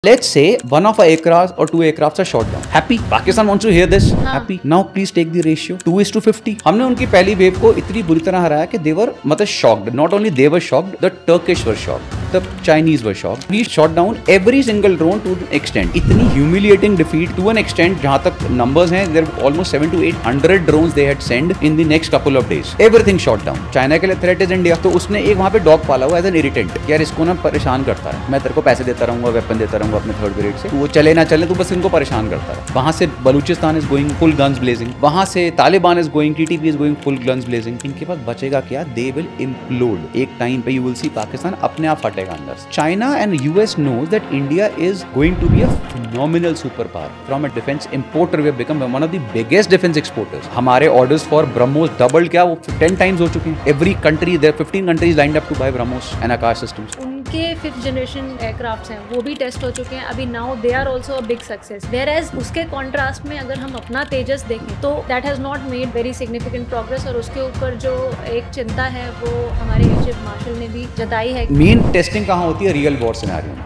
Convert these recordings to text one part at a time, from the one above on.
Let's say one of our aircraft or two aircrafts are shot down. Happy? Pakistan wants to hear this. Happy? Now please take the ratio 2:50. हमने उनकी पहली wave को इतनी बुरी तरह हराया कि they were मतलब shocked. Not only they were shocked, the Turkish were shocked. The Chinese were shocked. We shot down every single drone to an extent. इतनी humiliating defeat to an extent जहाँ तक numbers हैं, there were almost 700 to 800 drones they had sent in the next couple of days. Everything shot down. China के लिए threat is India. तो उसने एक वहाँ पे डॉग पाला हुआ एज एन इरिटेंट, यार इसको ना परेशान करता है, मैं तेरे को पैसे देता रहूंगा, वेपन देता रहूंगा अपने थर्ड ग्रेड से, वो चले ना चले, तो बस इनको परेशान करता है. वहां से Balochistan is going full guns blazing, वहां से Taliban is going, TTP is going full guns blazing. इनके पास बचेगा क्या? They will implode. एक टाइम पे यू विल सी पाकिस्तान अपने आप फटेगा अंदर. China and US knows that India is going to be a phenomenal super power. From a defence importer we have become one of the biggest defence exporters. हमारे orders for BrahMos doubled, क्या वो 10 times हो चुके हैं. Every country, there 15 countries lined up to buy BrahMos and Akash systems. उनके 5th generation aircrafts हैं, वो भी टेस्ट हो चुके हैं अभी. Now they are also a big success. Where as उसके कॉन्ट्रास्ट में अगर हम अपना तेजस देखें तो that has not made very significant progress. और उसके ऊपर जो एक चिंता है वो हमारे एयर चीफ मार्शल ने भी जताई है. मेन टेस्टिंग कहाँ होती है? रियल वॉर सिनेरियो में.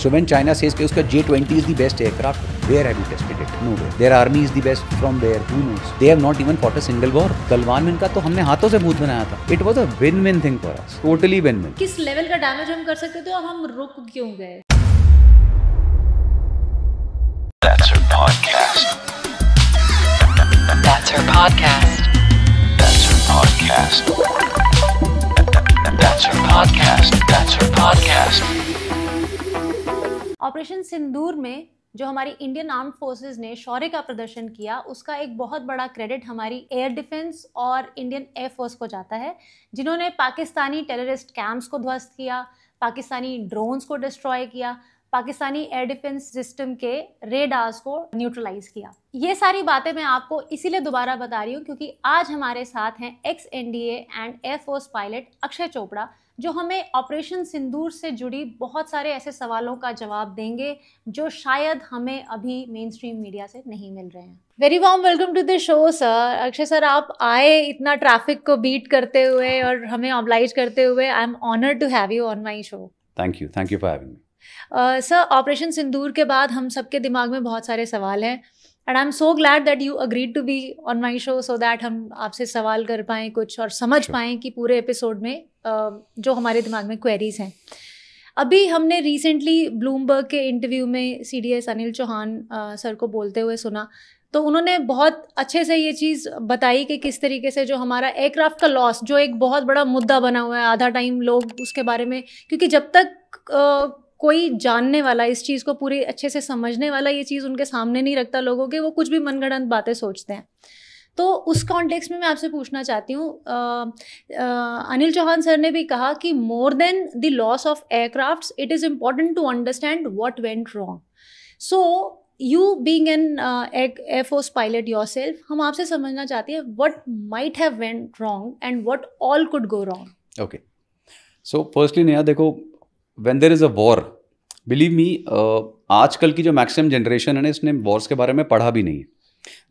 So when China says कि उसका J-20 is the best aircraft, where have you tested it? Nowhere. Their army is the best from where? Who knows? They have not even fought a single war. Galwan में इनका तो हमने हाथों से भूत बनाया था. It was a win-win thing for us. Totally win-win. किस लेवल का डैमेज हम कर सकते थे और हम रुक क्यों गए? That's her podcast. That's her podcast. That's her podcast. That's her podcast. That's her podcast. Operation Sindoor में जो हमारी इंडियन आर्म्ड फोर्सेस ने शौर्य का प्रदर्शन किया, उसका एक बहुत बड़ा क्रेडिट हमारी एयर डिफेंस और इंडियन एयरफोर्स को जाता है, जिन्होंने पाकिस्तानी टेररिस्ट कैंप्स को ध्वस्त किया, पाकिस्तानी ड्रोन्स को डिस्ट्रॉय किया, पाकिस्तानी एयर डिफेंस सिस्टम के रेडार्स को न्यूट्रलाइज किया. ये सारी बातें मैं आपको इसीलिए दोबारा बता रही हूँ क्योंकि आज हमारे साथ हैं ex NDA and air force pilot Akshay Chopra, जो हमें ऑपरेशन सिंदूर से जुड़ी बहुत सारे ऐसे सवालों का जवाब देंगे जो शायद हमें अभी मेन स्ट्रीम मीडिया से नहीं मिल रहे हैं. Very warm welcome to the show sir. Akshay sir, आप आए इतना ट्रैफिक को बीट करते हुए और हमें ऑब्लाइज करते हुए. I am honoured to have you on my show. Thank you for having me. Sir, operation Sindoor के बाद हम सबके दिमाग में बहुत सारे सवाल हैं and I am so glad that you agreed to be on my show so that हम आपसे सवाल कर पाएँ कुछ और समझ पाएँ कि पूरे एपिसोड में जो हमारे दिमाग में क्वेरीज हैं. अभी हमने रिसेंटली ब्लूमबर्ग के इंटरव्यू में CDS अनिल चौहान सर को बोलते हुए सुना, तो उन्होंने बहुत अच्छे से ये चीज़ बताई कि किस तरीके से जो हमारा एयरक्राफ्ट का लॉस, जो एक बहुत बड़ा मुद्दा बना हुआ है, आधा टाइम लोग उसके बारे में, क्योंकि जब तक कोई जानने वाला इस चीज़ को पूरी अच्छे से समझने वाला ये चीज़ उनके सामने नहीं रखता लोगों के, वो कुछ भी मनगढ़ंत बातें सोचते हैं. तो उस कॉन्टेक्स्ट में मैं आपसे पूछना चाहती हूँ, अनिल चौहान सर ने भी कहा कि more than the loss of aircrafts it is important to understand what went wrong. So you being an air force pilot yourself, हम आपसे समझना चाहते हैं what might have went wrong and what all could go wrong. Okay, so firstly Neha, देखो, when there is a war, believe me, आजकल की जो maximum generation है ना, इसने वॉर्स के बारे में पढ़ा भी नहीं है,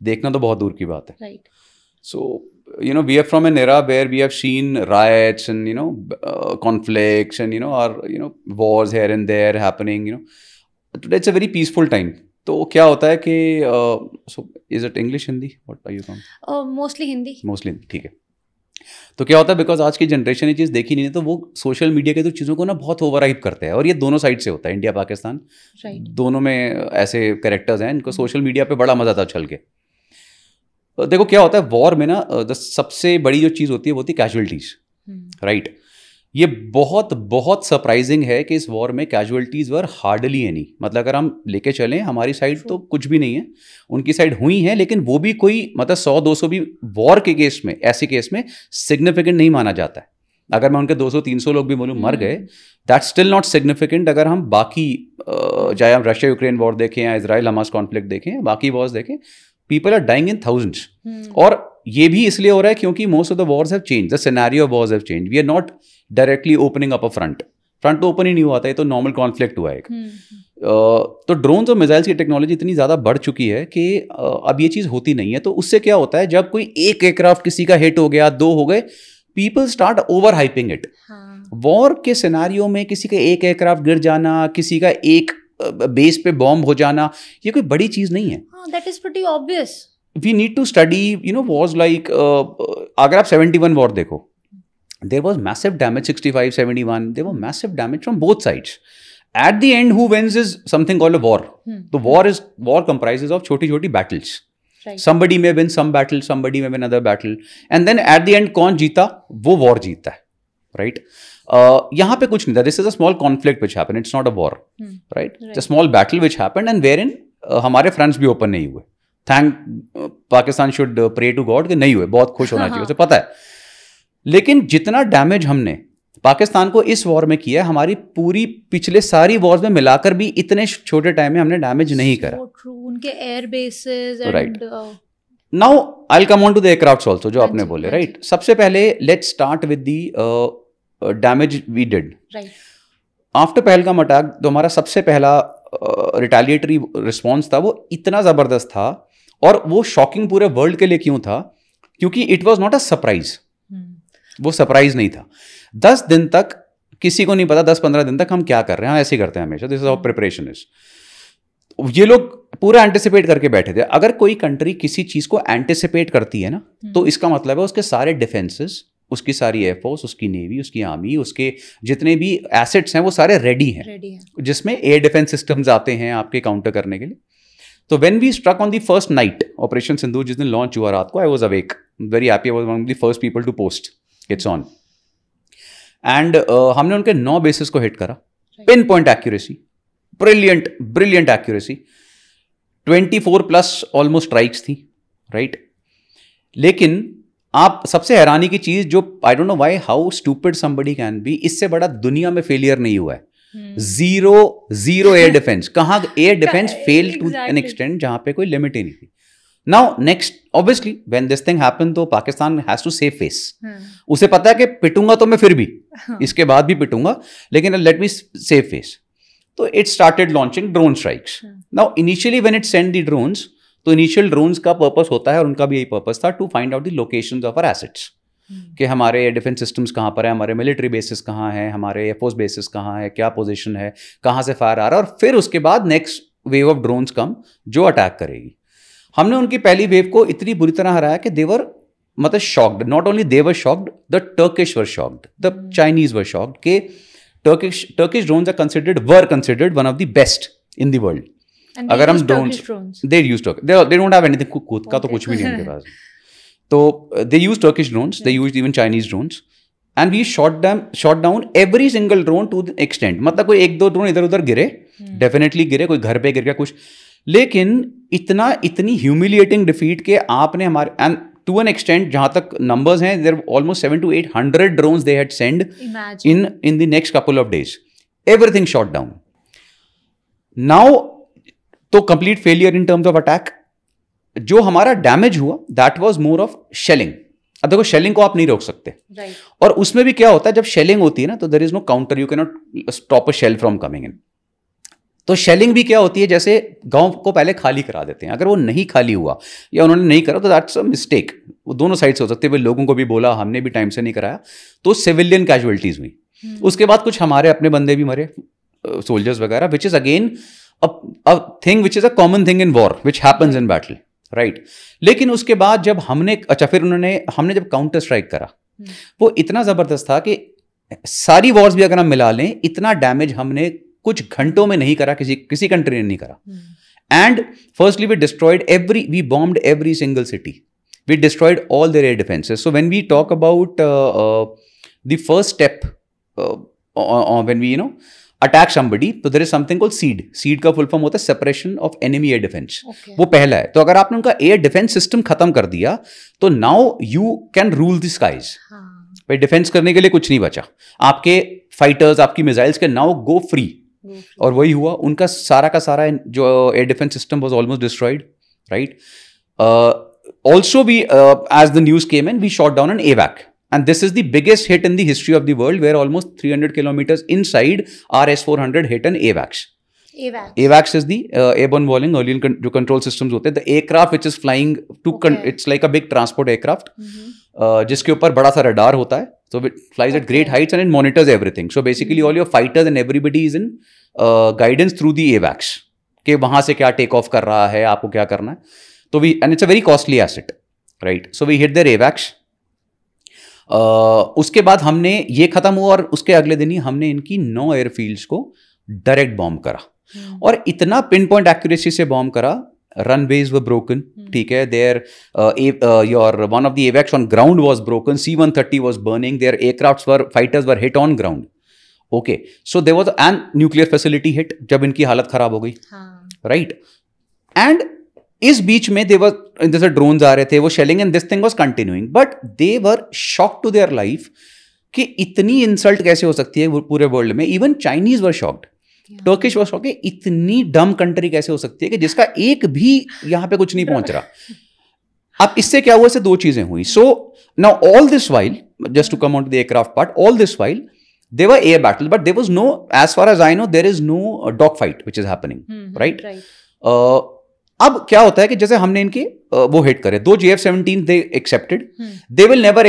देखना तो बहुत दूर की बात है. Right. So we are from an era where we have seen riots and conflicts and or wars here and there happening. Today it's a very peaceful time. तो क्या होता है कि so is it English, Hindi? What are you from? Mostly Hindi. Mostly Hindi, ठीक है. तो क्या होता है, बिकॉज आज की जनरेशन ये चीज़ देखी नहीं है, तो वो सोशल मीडिया के तो चीज़ों को ना बहुत ओवर हाइप करते हैं, और ये दोनों साइड से होता है, इंडिया पाकिस्तान दोनों में ऐसे कैरेक्टर्स हैं, इनको सोशल मीडिया पे बड़ा मजा आता चल के. देखो क्या होता है वॉर में ना, सबसे बड़ी जो चीज़ होती है वो होती है कैजुअलिटीज़, राइट. ये बहुत बहुत सरप्राइजिंग है कि इस वॉर में कैजुअलिटीज़ वर हार्डली एनी. मतलब अगर हम लेके चलें, हमारी साइड तो कुछ भी नहीं है, उनकी साइड हुई है, लेकिन वो भी कोई मतलब 100-200 भी वॉर के केस में, ऐसे केस में सिग्निफिकेंट नहीं माना जाता है. अगर मैं उनके 200-300 लोग भी बोलूँ मर गए, दैट्स स्टिल नॉट सिग्निफिकेंट. अगर हम बाकी चाहे हम रशिया यूक्रेन वॉर देखें या इजराइल हमास कॉन्फ्लिक्ट देखें, बाकी वॉर्स देखें, people are dying in thousands. और ये भी इसलिए हो रहा है क्योंकि most of the wars have change, the scenario of wars have change. We are not directly opening up a front तो ओपन ही नहीं हुआ था, ये तो नॉर्मल कॉन्फ्लिक्ट हुआ है. तो ड्रोन्स और मिसाइल्स की टेक्नोलॉजी इतनी ज़्यादा बढ़ चुकी है कि अब ये चीज़ होती नहीं है. तो उससे क्या होता है, जब कोई एक एयरक्राफ्ट किसी का हिट हो गया, 2 हो गए, people start over hyping it. War के सिनारियो में किसी का एक एयरक्राफ्ट गिर जाना, किसी का एक बेस पे बॉम्ब हो जाना, ये कोई बड़ी चीज नहीं है. That is pretty obvious. We need to study, you know, wars like, अगर आप 71 वॉर देखो, there was massive damage. 65, 71, there were massive damage from both sides. At the end, who wins is something called a war. The war comprises of choti battles. Right. Somebody may win some battle, somebody may win another battle, and then at the end, कौन जीता? वो war जीता है, right? यहाँ पे कुछ नहीं था. This is a small conflict which happened. It's not a war, right? It's a small battle which happened, and wherein हमारे fronts भी open नहीं हुए. Thank Pakistan should pray to God कि नहीं हुए. बहुत खुश होना चाहिए, उसे पता है. लेकिन जितना डैमेज हमने पाकिस्तान को इस वॉर में किया, हमारी पूरी पिछले सारी वॉर्स में मिलाकर भी इतने छोटे टाइम में हमने डैमेज नहीं करा. उनके air bases right. Now I will come on to the aircrafts also, जो आपने बोले, राइट. सबसे पहले let's start with the damage we did. Right. After Pahalgam attack, तो हमारा सबसे पहला रिटेलिएटरी रिस्पॉन्स था, वो इतना जबरदस्त था. और वो शॉकिंग पूरे वर्ल्ड के लिए क्यों था? क्योंकि it was not a surprise. वो सरप्राइज नहीं था. 10 दिन तक किसी को नहीं पता, 10-15 दिन तक हम क्या कर रहे हैं. ऐसे ही करते हैं हमेशा. This is how preparation is. ये लोग पूरा एंटिसिपेट करके बैठे थे. अगर कोई कंट्री किसी चीज को एंटिसिपेट करती है ना, तो इसका मतलब है उसके सारे डिफेंसेस, उसकी सारी एयरफोर्स, उसकी नेवी, उसकी आर्मी, उसके जितने भी एसेट्स हैं वो सारे रेडी हैं, जिसमें एयर डिफेंस सिस्टम्स आते हैं आपके काउंटर करने के लिए. तो when we struck on the first night, operation Sindoor जिस दिन लॉन्च हुआ रात को, I was awake, very happy. I was one of the first people to post its on. And हमने उनके 9 बेसिस को हिट करा. Pin point accuracy, brilliant accuracy. 24+ almost strikes थी, राइट. लेकिन आप सबसे हैरानी की चीज, जो I don't know why, how stupid somebody can be, इससे बड़ा दुनिया में फेलियर नहीं हुआ है. Zero air defence. कहाँ air defence fail to an extent जहां पे कोई लिमिट ही नहीं थी. Now next, obviously when this thing happen, तो Pakistan has to save face. उसे पता है कि पिटूंगा तो मैं फिर भी, इसके बाद भी पिटूंगा, लेकिन लेट मी सेव फेस. तो it started launching drone strikes. Now initially when it send the drones, तो इनिशियल ड्रोन्स का पर्पस होता है, और उनका भी यही पर्पस था, to find out the locations of our assets. कि हमारे एयर डिफेंस सिस्टम्स कहाँ पर है, हमारे मिलिट्री बेसिस कहाँ है, हमारे एयरफोर्स बेसिस कहाँ है, क्या पोजीशन है, कहाँ से फायर आ रहा है. और फिर उसके बाद नेक्स्ट वेव ऑफ ड्रोन्स कम, जो अटैक करेगी. हमने उनकी पहली वेव को इतनी बुरी तरह हराया कि देवर, मतलब shocked. Not only they were shocked, the Turkish were shocked, the Chinese were shocked. के Turkish drones were considered one of the best in the world. अगर हम drones, they use Turkish, they don't have anything, खुद का तो कुछ भी नहीं उनके पास. तो they use Turkish drones, they use even Chinese drones, and we shot down every single drone to the extent. मतलब कोई 1-2 ड्रोन इधर उधर गिरे, डेफिनेटली गिरे, कोई घर पे गिर गया कुछ, लेकिन इतनी ह्यूमिलिएटिंग डिफीट के आपने हमारे, एंड टू एन एक्सटेंट जहां तक नंबर्स हैं, there almost 700 to 800 drones they had send in the next couple of days. Everything shot down. Now तो complete failure in terms of attack. जो हमारा डैमेज हुआ, that was more of shelling. अब देखो, shelling को आप नहीं रोक सकते, right. और उसमें भी क्या होता है, जब शेलिंग होती है ना, तो there is no counter, you can not stop a shell from coming in. तो शेलिंग भी क्या होती है, जैसे गांव को पहले खाली करा देते हैं. अगर वो नहीं खाली हुआ या उन्होंने नहीं करा, तो दैट्स अ मिस्टेक. वो दोनों साइड से हो सकते हैं. लोगों को भी बोला, हमने भी टाइम से नहीं कराया, तो सिविलियन कैजुअलिटीज हुई. उसके बाद कुछ हमारे अपने बंदे भी मरे, सोल्जर्स वगैरह, which is again a thing which is a common thing in war, which happens in battle, right. लेकिन उसके बाद जब फिर हमने जब काउंटर स्ट्राइक करा, वो इतना जबरदस्त था कि सारी वॉर्स भी अगर हम मिला लें, इतना डैमेज हमने कुछ घंटों में नहीं करा, किसी कंट्री ने नहीं करा. And firstly we bombed every single city, we destroyed all their air defences. So when we talk about the first step when we attack somebody, तो there is something called SEAD. SEAD का full form होता है separation of enemy air defence. वो पहला है. तो अगर आपने उनका एयर डिफेंस सिस्टम खत्म कर दिया, तो now you can rule the skies. भाई डिफेंस करने के लिए कुछ नहीं बचा. आपके फाइटर्स, आपकी मिसाइल्स के नाउ गो फ्री. और वही हुआ. उनका सारा का सारा जो air defence system was almost destroyed, right. Also we as the news came in, we shot down an AWAC. And this is the biggest hit in the history of the world, where almost 300 kilometers inside our S-400 hit an AWACS. AWACS is the airborne warning early जो control systems होते हैं. The aircraft which is flying to it's like a big transport aircraft जिसके ऊपर बड़ा सा radar होता है. So it flies at great heights and it monitors everything. So basically all your fighters and everybody is in guidance through the AWACS कि वहाँ से क्या take off कर रहा है, आपको क्या करना है. तो and it's a very costly asset, right? So we hit their AWACS. उसके बाद हमने ये खत्म हुआ और उसके अगले दिन ही हमने इनकी 9 एयरफील्ड्स को डायरेक्ट बॉम्ब करा. और इतना पिन पॉइंट एक्यूरेसी से बॉम्ब करा. रनवेज वर ब्रोकन, ठीक है. Their your one of the एवैक्स on ground was broken. C-130 was burning. Their aircrafts were fighters were hit on ground. Okay, so there was an nuclear facility hit जब इनकी हालत खराब हो गई, right. And इस बीच में देवर जैसे ड्रोन्स आ रहे थे, वो shelling and this thing was continuing, but they were shocked to their life कि इतनी इंसल्ट कैसे हो सकती है पूरे वर्ल्ड में. Even Chinese were shocked, Turkish were shocked. इतनी डम कंट्री कैसे हो सकती है कि जिसका एक भी यहां पे कुछ नहीं पहुंच रहा. अब इससे क्या हुआ, इससे दो चीजें हुई. So now all this while, just to come on to the aircraft part, all this while there were air battles, but there was no, as far as I know, there is no dog fight which is happening, right? अब क्या होता है कि जैसे हमने इनके वो hit करे, दो JF-17 they accepted, they will never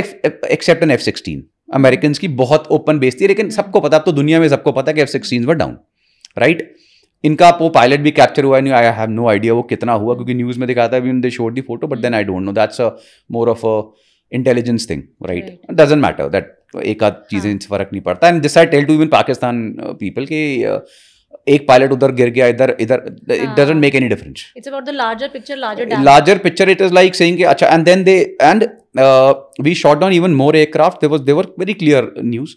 accept an F-16. American की बहुत ओपन बेस थी, लेकिन सबको पता, अब तो दुनिया में सबको पता कि F-16 वर डाउन, राइट. इनका वो पायलट भी कैप्चर हुआ नहीं. आई हैव नो आइडिया वो कितना हुआ, क्योंकि न्यूज में दिखाता है, they showed the photo, but then I don't know. That's more of a intelligence thing, right. Doesn't matter that, एक आध चीजें फर्क नहीं पड़ता. And this I tell to even Pakistan people के एक पायलट उधर गिर गया, इधर इधर, it doesn't make any difference. It's about the larger picture, larger picture. It is like saying कि अच्छा, and then they and we shot down even more aircraft. They were very clear news.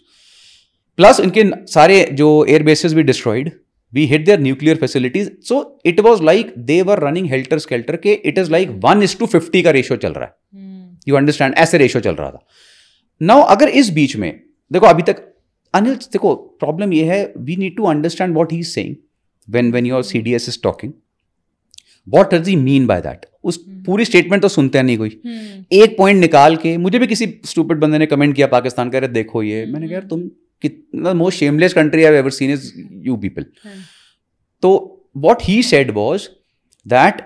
Plus इनके सारे जो air bases भी destroyed. We hit their nuclear facilities. So it was like they were running helter skelter के. It is like 1:50 का ratio चल रहा है. You understand, ऐसे रेशियो चल रहा था. नाउ अगर इस बीच में देखो, अभी तक अनिल, देखो प्रॉब्लम ये है, we need to understand what he is saying when your CDS is talking. What does he mean by that? उस पूरी स्टेटमेंट तो सुनते नहीं कोई. एक पॉइंट निकाल के, मुझे भी किसी स्टूपिड बंदे ने कमेंट किया पाकिस्तान का, देखो ये, मैंने कहा तुम कितना most shameless country I have ever seen is you people. तो what he said was that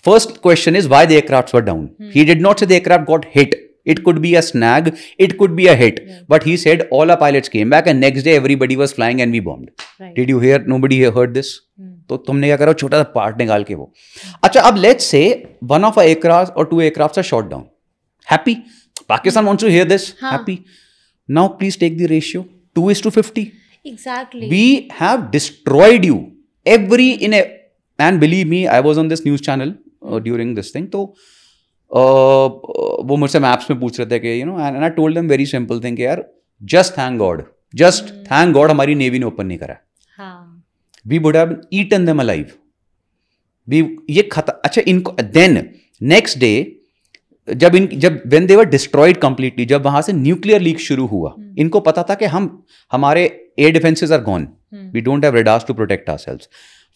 first question is why the aircrafts were down. He did not say the aircraft got hit. It could be a snag, it could be a hit, but he said all our pilots came back and next day everybody was flying and we bombed. Right. Did you hear? Nobody heard this. तो तुमने क्या करो, छोटा सा part निकाल के वो. अच्छा, अब let's say one of our aircraft or two aircrafts are shot down. Happy? Pakistan wants to hear this. Happy? Now please take the ratio 2:50. Exactly. We have destroyed you and believe me, I was on this news channel during this thing. तो वो मुझसे maps में पूछ रहे थे कि and I told them very simple thing कि यार, just thank God हमारी नेवी ने ओपन नहीं करा. We would have eaten them alive. ये अच्छा, इनको then next day जब when they were destroyed completely, जब वहां से न्यूक्लियर लीक शुरू हुआ, इनको पता था कि हमारे air defences are gone. We don't have radars to protect ourselves.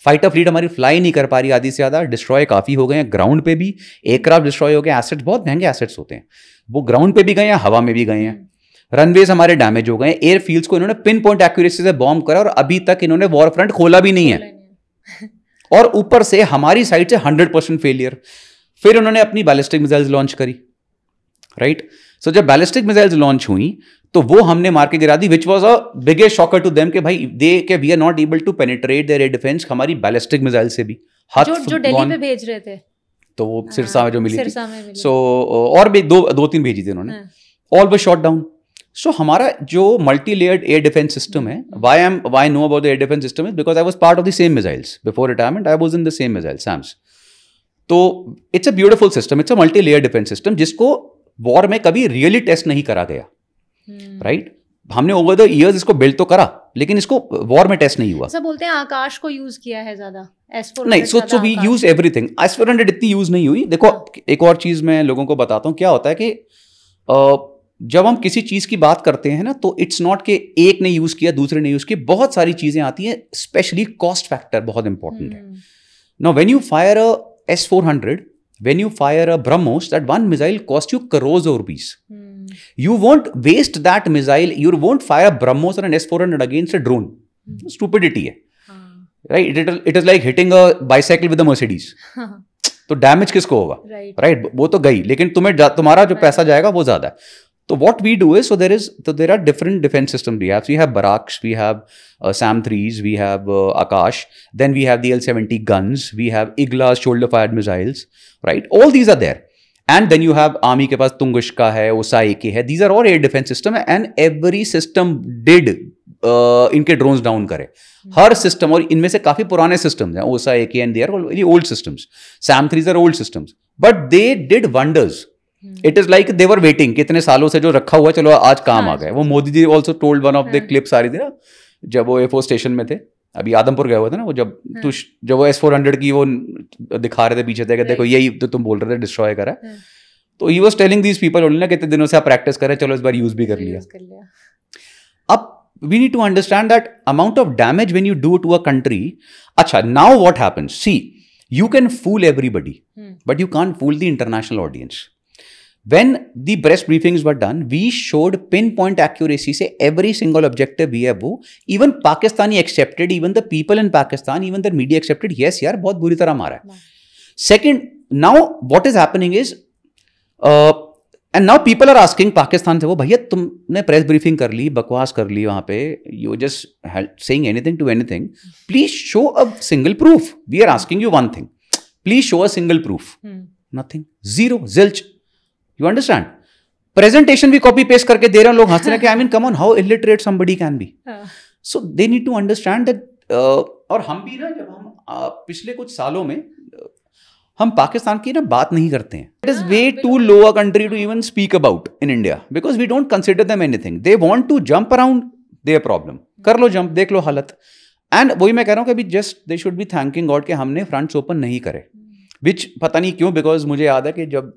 Fighter fleet हमारी फ्लाई नहीं कर पा रही, आधी से ज़्यादा डिस्ट्रॉय काफ़ी हो गए हैं. ग्राउंड पे भी एयरक्राफ्ट डिस्ट्रॉय हो गए. एसेट्स बहुत महंगे एसेट्स होते हैं, वो ग्राउंड पे भी गए हैं, हवा में भी गए हैं. रनवेज हमारे डैमेज हो गए. एयर फील्ड्स को इन्होंने पिन पॉइंट एक्यूरेसी से बॉम्ब करा और अभी तक इन्होंने वॉर फ्रंट खोला भी नहीं है. और ऊपर से हमारी साइड से 100% फेलियर. फिर उन्होंने अपनी बैलिस्टिक मिसाइल्स लॉन्च करी, राइट. सो जब बैलिस्टिक मिसाइल्स लॉन्च हुई तो वो हमने मार के गिरा दी, which was a biggest shocker to them कि भाई we are not able to penetrate their air defence. हमारी बैलिस्टिक मिसाइल से भी जो दिल्ली पे भेज रहे थे, तो वो सिरसा में जो मिली थी. सो और भी दो तीन भेजी थी उन्होंने. All were shot down. So हमारा जो multi layered air defence system है, why know about the air defence system is because I was part of the same missiles before retirement. I was in the same missile SAMs. तो it's a beautiful system, it's a multi layer defence system जिसको वॉर में कभी really test नहीं करा गया, right. हमने over the years इसको बिल्ड तो करा, लेकिन इसको वॉर में टेस्ट नहीं हुआ. सब बोलते हैं आकाश को यूज किया है ज्यादा, S-400 नहीं. So we use everything. S-400 इतनी यूज नहीं हुई. देखो, एक और चीज मैं लोगों को बताता हूँ. क्या होता है कि जब हम किसी चीज की बात करते हैं ना, तो इट्स नॉट कि एक ने यूज किया दूसरे ने यूज किया. बहुत सारी चीजें आती हैं, स्पेशली कॉस्ट फैक्टर बहुत इंपॉर्टेंट है. Now when you fire a S-400, when you fire a BrahMos, that one missile costs you crores of rupees. You won't waste that missile. You won't fire a BrahMos or an S-400 against a drone. Stupidity है, right? It is like hitting a bicycle with a Mercedes. तो damage किसको होगा, right? वो तो गई, लेकिन तुम्हारा जो पैसा जाएगा वो ज्यादा है। So what we do is, there are different defense systems we have. So we have Barracks, we have SAM-3s, we have Akash, then we have the L-70 guns, we have Iglas shoulder-fired missiles, right? All these are there. And then you have Army के पास Tungushka है, OSA AK है. These are all air defense system, and every system did इनके drones down करे. हर system, और इनमें से काफी पुराने systems हैं, OSA AK, and they are all very old systems. SAM-3s are old systems, but they did wonders. It is like they were waiting, कितने सालों से जो रखा हुआ, चलो आज काम आ गया। वो Modi ji also told one of the clips आ रही थी ना, जब वो एयरफोर्स स्टेशन में थे, अभी आदमपुर गए हुए थे ना वो, जब वो S-400 की वो दिखा रहे थे पीछे थे, देखो यही तो तुम बोल रहे थे डिस्ट्रॉय करा। तो he was telling these people only ना, कितने दिनों से आप प्रैक्टिस कर रहे हैं, चलो इस बार यूज भी कर लिया। अब we need to understand that amount of damage when you do to a country. Acha, now what happens? See, you can fool everybody, but you can't fool the international audience. When the press briefings were done, we showed pinpoint accuracy से every single objective we have वो, even Pakistani accepted, even the people in Pakistan, even the media accepted, yes यार बहुत बुरी तरह मारा है। Second, now what is happening is, and now people are asking Pakistan से, वो भैया तुमने प्रेस ब्रीफिंग कर ली, बकवास कर ली वहाँ पे, you just saying anything to anything, please show a single proof. We are asking you one thing, please show a single proof. Nothing, zero, zilch. You understand? Presentation भी copy paste करके दे रहे हैं लोग, हंस रहे हैं कि I mean come on, how illiterate somebody can be. So they need to understand that. और हम भी ना, जब हम पिछले कुछ सालों में हम पाकिस्तान की ना बात नहीं करते हैं. It is way too low a country to even speak about in India because we don't consider them anything. They want to jump around their problem. कर लो jump, देख लो हालत. And वही मैं कह रहा हूँ कि अभी just they should be thanking God कि हमने fronts open नहीं करे. Which पता नहीं क्यों, because मुझे याद है कि जब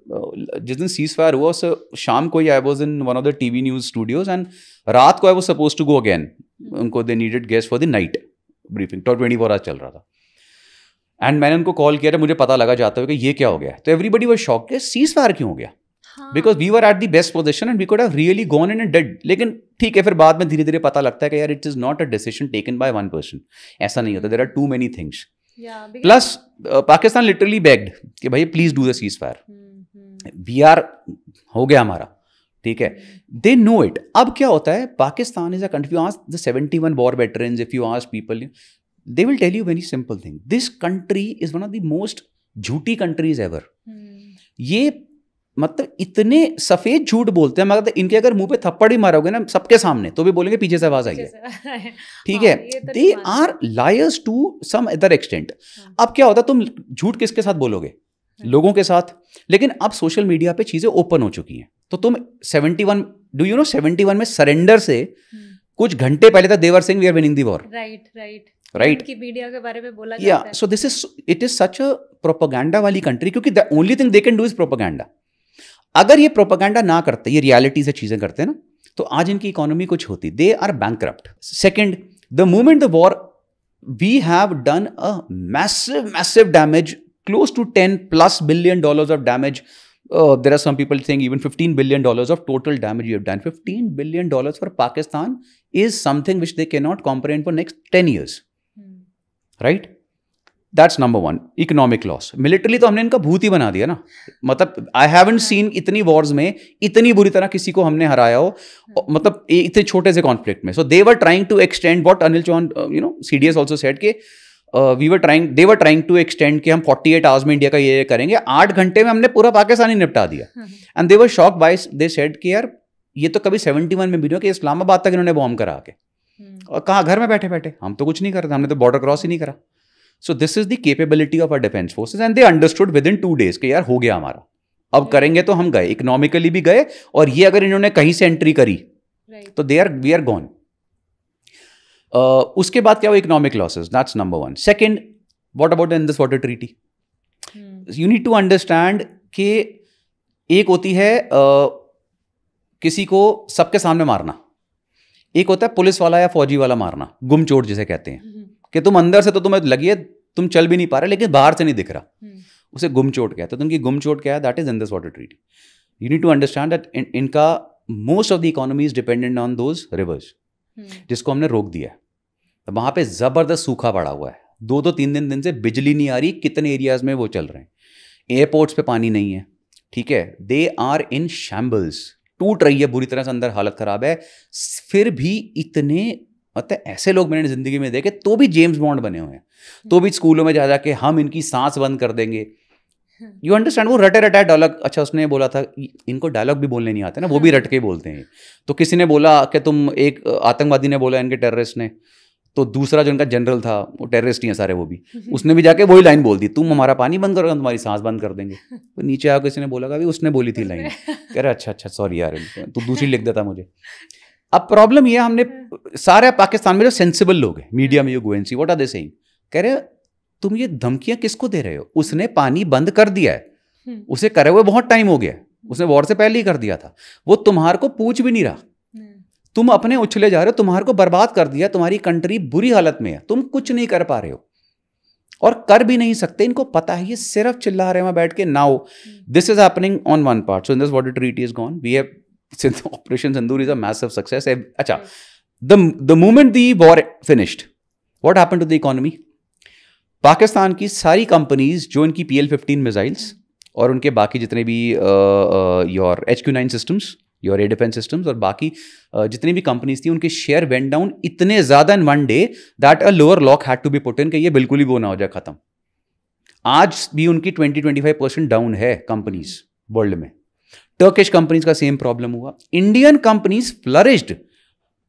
जिस दिन सीज फायर हुआ उस शाम को ही I was in one of the TV news studios and रात को I was suppose to go again. उनको they needed guest for the night briefing, 24 hours चल रहा था. एंड मैंने उनको कॉल किया, मुझे पता लगा जाता हुआ कि ये क्या हो गया. तो एवरीबडी वाज शॉक्ड कि सीज फायर क्यों हो गया, because we were at the best position and we could have really gone in and dead. लेकिन ठीक है, फिर बाद में धीरे धीरे पता लगता है कि यार it is not a decision taken by one person. ऐसा नहीं होता, there are too many things. Plus Pakistan literally begged कि भाई please do the cease fire. We are हो गया हमारा, ठीक है. They know it. अब क्या होता है, Pakistan is a country. You ask the 71 war veterans, if you ask people, they will tell you very simple thing. This country is one of the most झूठी countries ever. ये मतलब इतने सफेद झूठ बोलते हैं, मगर इनके अगर मुंह पे थप्पड़ ही मारोगे ना सबके सामने तो भी बोलेंगे पीछे से आवाज आई है. ठीक है, they are liars to some other extent. अब क्या होता है, तुम झूठ किसके साथ बोलोगे, लोगों के साथ. लेकिन अब सोशल मीडिया पे चीजें ओपन हो चुकी हैं. तो तुम 71, डू यू नो 71 में सरेंडर से कुछ घंटे पहले तक they were saying we are winning the war. Right, की मीडिया के बारे में बोला जाता है. So this is, it is such a propaganda वाली कंट्री, क्योंकि the only thing they can do is propaganda. अगर ये प्रोपेगेंडा ना करते, ये रियलिटी से चीजें करते ना, तो आज इनकी इकोनॉमी कुछ होती. They are bankrupt. Second, the moment the war, we have done a massive damage, close to $10+ billion of damage. There are some people saying even $15 billion of total damage you have done. $15 billion for Pakistan is something which they cannot comprehend for next 10 years. Right? That's number one. Economic loss. Militarily तो हमने इनका भूत ही बना दिया ना. मतलब I haven't seen इतनी wars में इतनी बुरी तरह किसी को हमने हराया हो, मतलब इतने छोटे से conflict में. So they were trying to extend what Anil Chauhan, CDS also said कि they were trying to extend कि हम 48 hours में इंडिया का ये करेंगे. 8 घंटे में हमने पूरा पाकिस्तान ही निपटा दिया. And they were shocked by, they said कि यार ये तो कभी 71 में भी नहीं हो कि इस्लामाबाद तक इन्होंने बॉम्ब करा के, और कहाँ घर में बैठे बैठे, हम तो कुछ नहीं करते, हमने तो बॉर्डर क्रॉस ही नहीं करा. So this is the capability of our defence forces and they understood within 2 days कि यार हो गया हमारा, अब करेंगे. तो हम गए, इकोनॉमिकली भी गए, और ये अगर इन्होंने कहीं से एंट्री करी तो वी आर गॉन. उसके बाद क्या हुआ, economic losses. That's number 1. Second, what about the Indus water treaty. You need to understand कि एक होती है किसी को सबके सामने मारना, एक होता है पुलिस वाला या फौजी वाला मारना, गुमचोट जिसे कहते हैं, कि तुम अंदर से तो तुम्हें लगी है तुम चल भी नहीं पा रहे, लेकिन बाहर से नहीं दिख रहा, उसे गुमचोट कहते हैं. तो उनकी गुमचोट क्या है, that is Indus water treaty. You need to understand that इनका most of the economy is dependent on those rivers, जिसको हमने रोक दिया. वहाँ पे ज़बरदस्त सूखा पड़ा हुआ है, 2-3 दिन से बिजली नहीं आ रही, कितने एरियाज़ में वो चल रहे हैं, एयरपोर्ट्स पे पानी नहीं है, ठीक है, दे आर इन शैम्बल्स, टूट रही है बुरी तरह से, अंदर हालत ख़राब है, फिर भी इतने मतलब ऐसे लोग मैंने ज़िंदगी में देखे, तो भी जेम्स बॉन्ड बने हुए हैं, तो भी स्कूलों में जा जाके हम इनकी सांस बंद कर देंगे। यू अंडरस्टैंड, वो रटे रटाए डायलॉग, अच्छा उसने बोला था इनको डायलॉग भी बोलने नहीं आते ना, वो भी रट के बोलते हैं। तो किसी ने बोला कि तुम, एक आतंकवादी ने बोला इनके टेररिस्ट ने, तो दूसरा जो इनका जनरल था, वो टेररिस्ट ही है सारे वो भी, उसने भी जाके वही लाइन बोल दी, तुम हमारा पानी बंद करोगे हम तुम्हारी सांस बंद कर देंगे। तो नीचे आकर किसी ने बोला कि उसने बोली थी लाइन, कह रहे अच्छा सॉरी यार, तो दूसरी लिख देता मुझे। अब प्रॉब्लम ये, हमने सारे पाकिस्तान में जो सेंसिबल लोग हैं, मीडिया में, you go and see what are they saying, कह रहे तुम ये धमकियां किसको दे रहे हो, उसने पानी बंद कर दिया है, उसे करे हुए बहुत टाइम हो गया, उसने वॉर से पहले ही कर दिया था, वो तुम्हारे को पूछ भी नहीं रहा, तुम अपने उछले जा रहे हो, तुम्हारे को बर्बाद कर दिया, तुम्हारी कंट्री बुरी हालत में है, तुम कुछ नहीं कर पा रहे हो और कर भी नहीं सकते, इनको पता है, ये सिर्फ चिल्ला रहे हैं बैठ के। Now this is happening on one part, so in this water treaty is gone, we have, since Operation Sindoor is a massive success. अच्छा, the moment the war finished, what happened to the economy? Pakistan की सारी companies जो इनकी PL-15 missiles और उनके बाकी जितने भी your HQ-9 systems, your air defence systems और बाकी जितनी भी कंपनीज थी, उनके शेयर वेंट डाउन इतने ज्यादा in one day that a lower lock had to be put in कि ये बिल्कुल ही वो ना हो जाए खत्म। आज भी उनकी 20-25% डाउन है कंपनीज वर्ल्ड में। टर्किश कंपनीज का सेम प्रॉब्लम हुआ। Indian companies flourished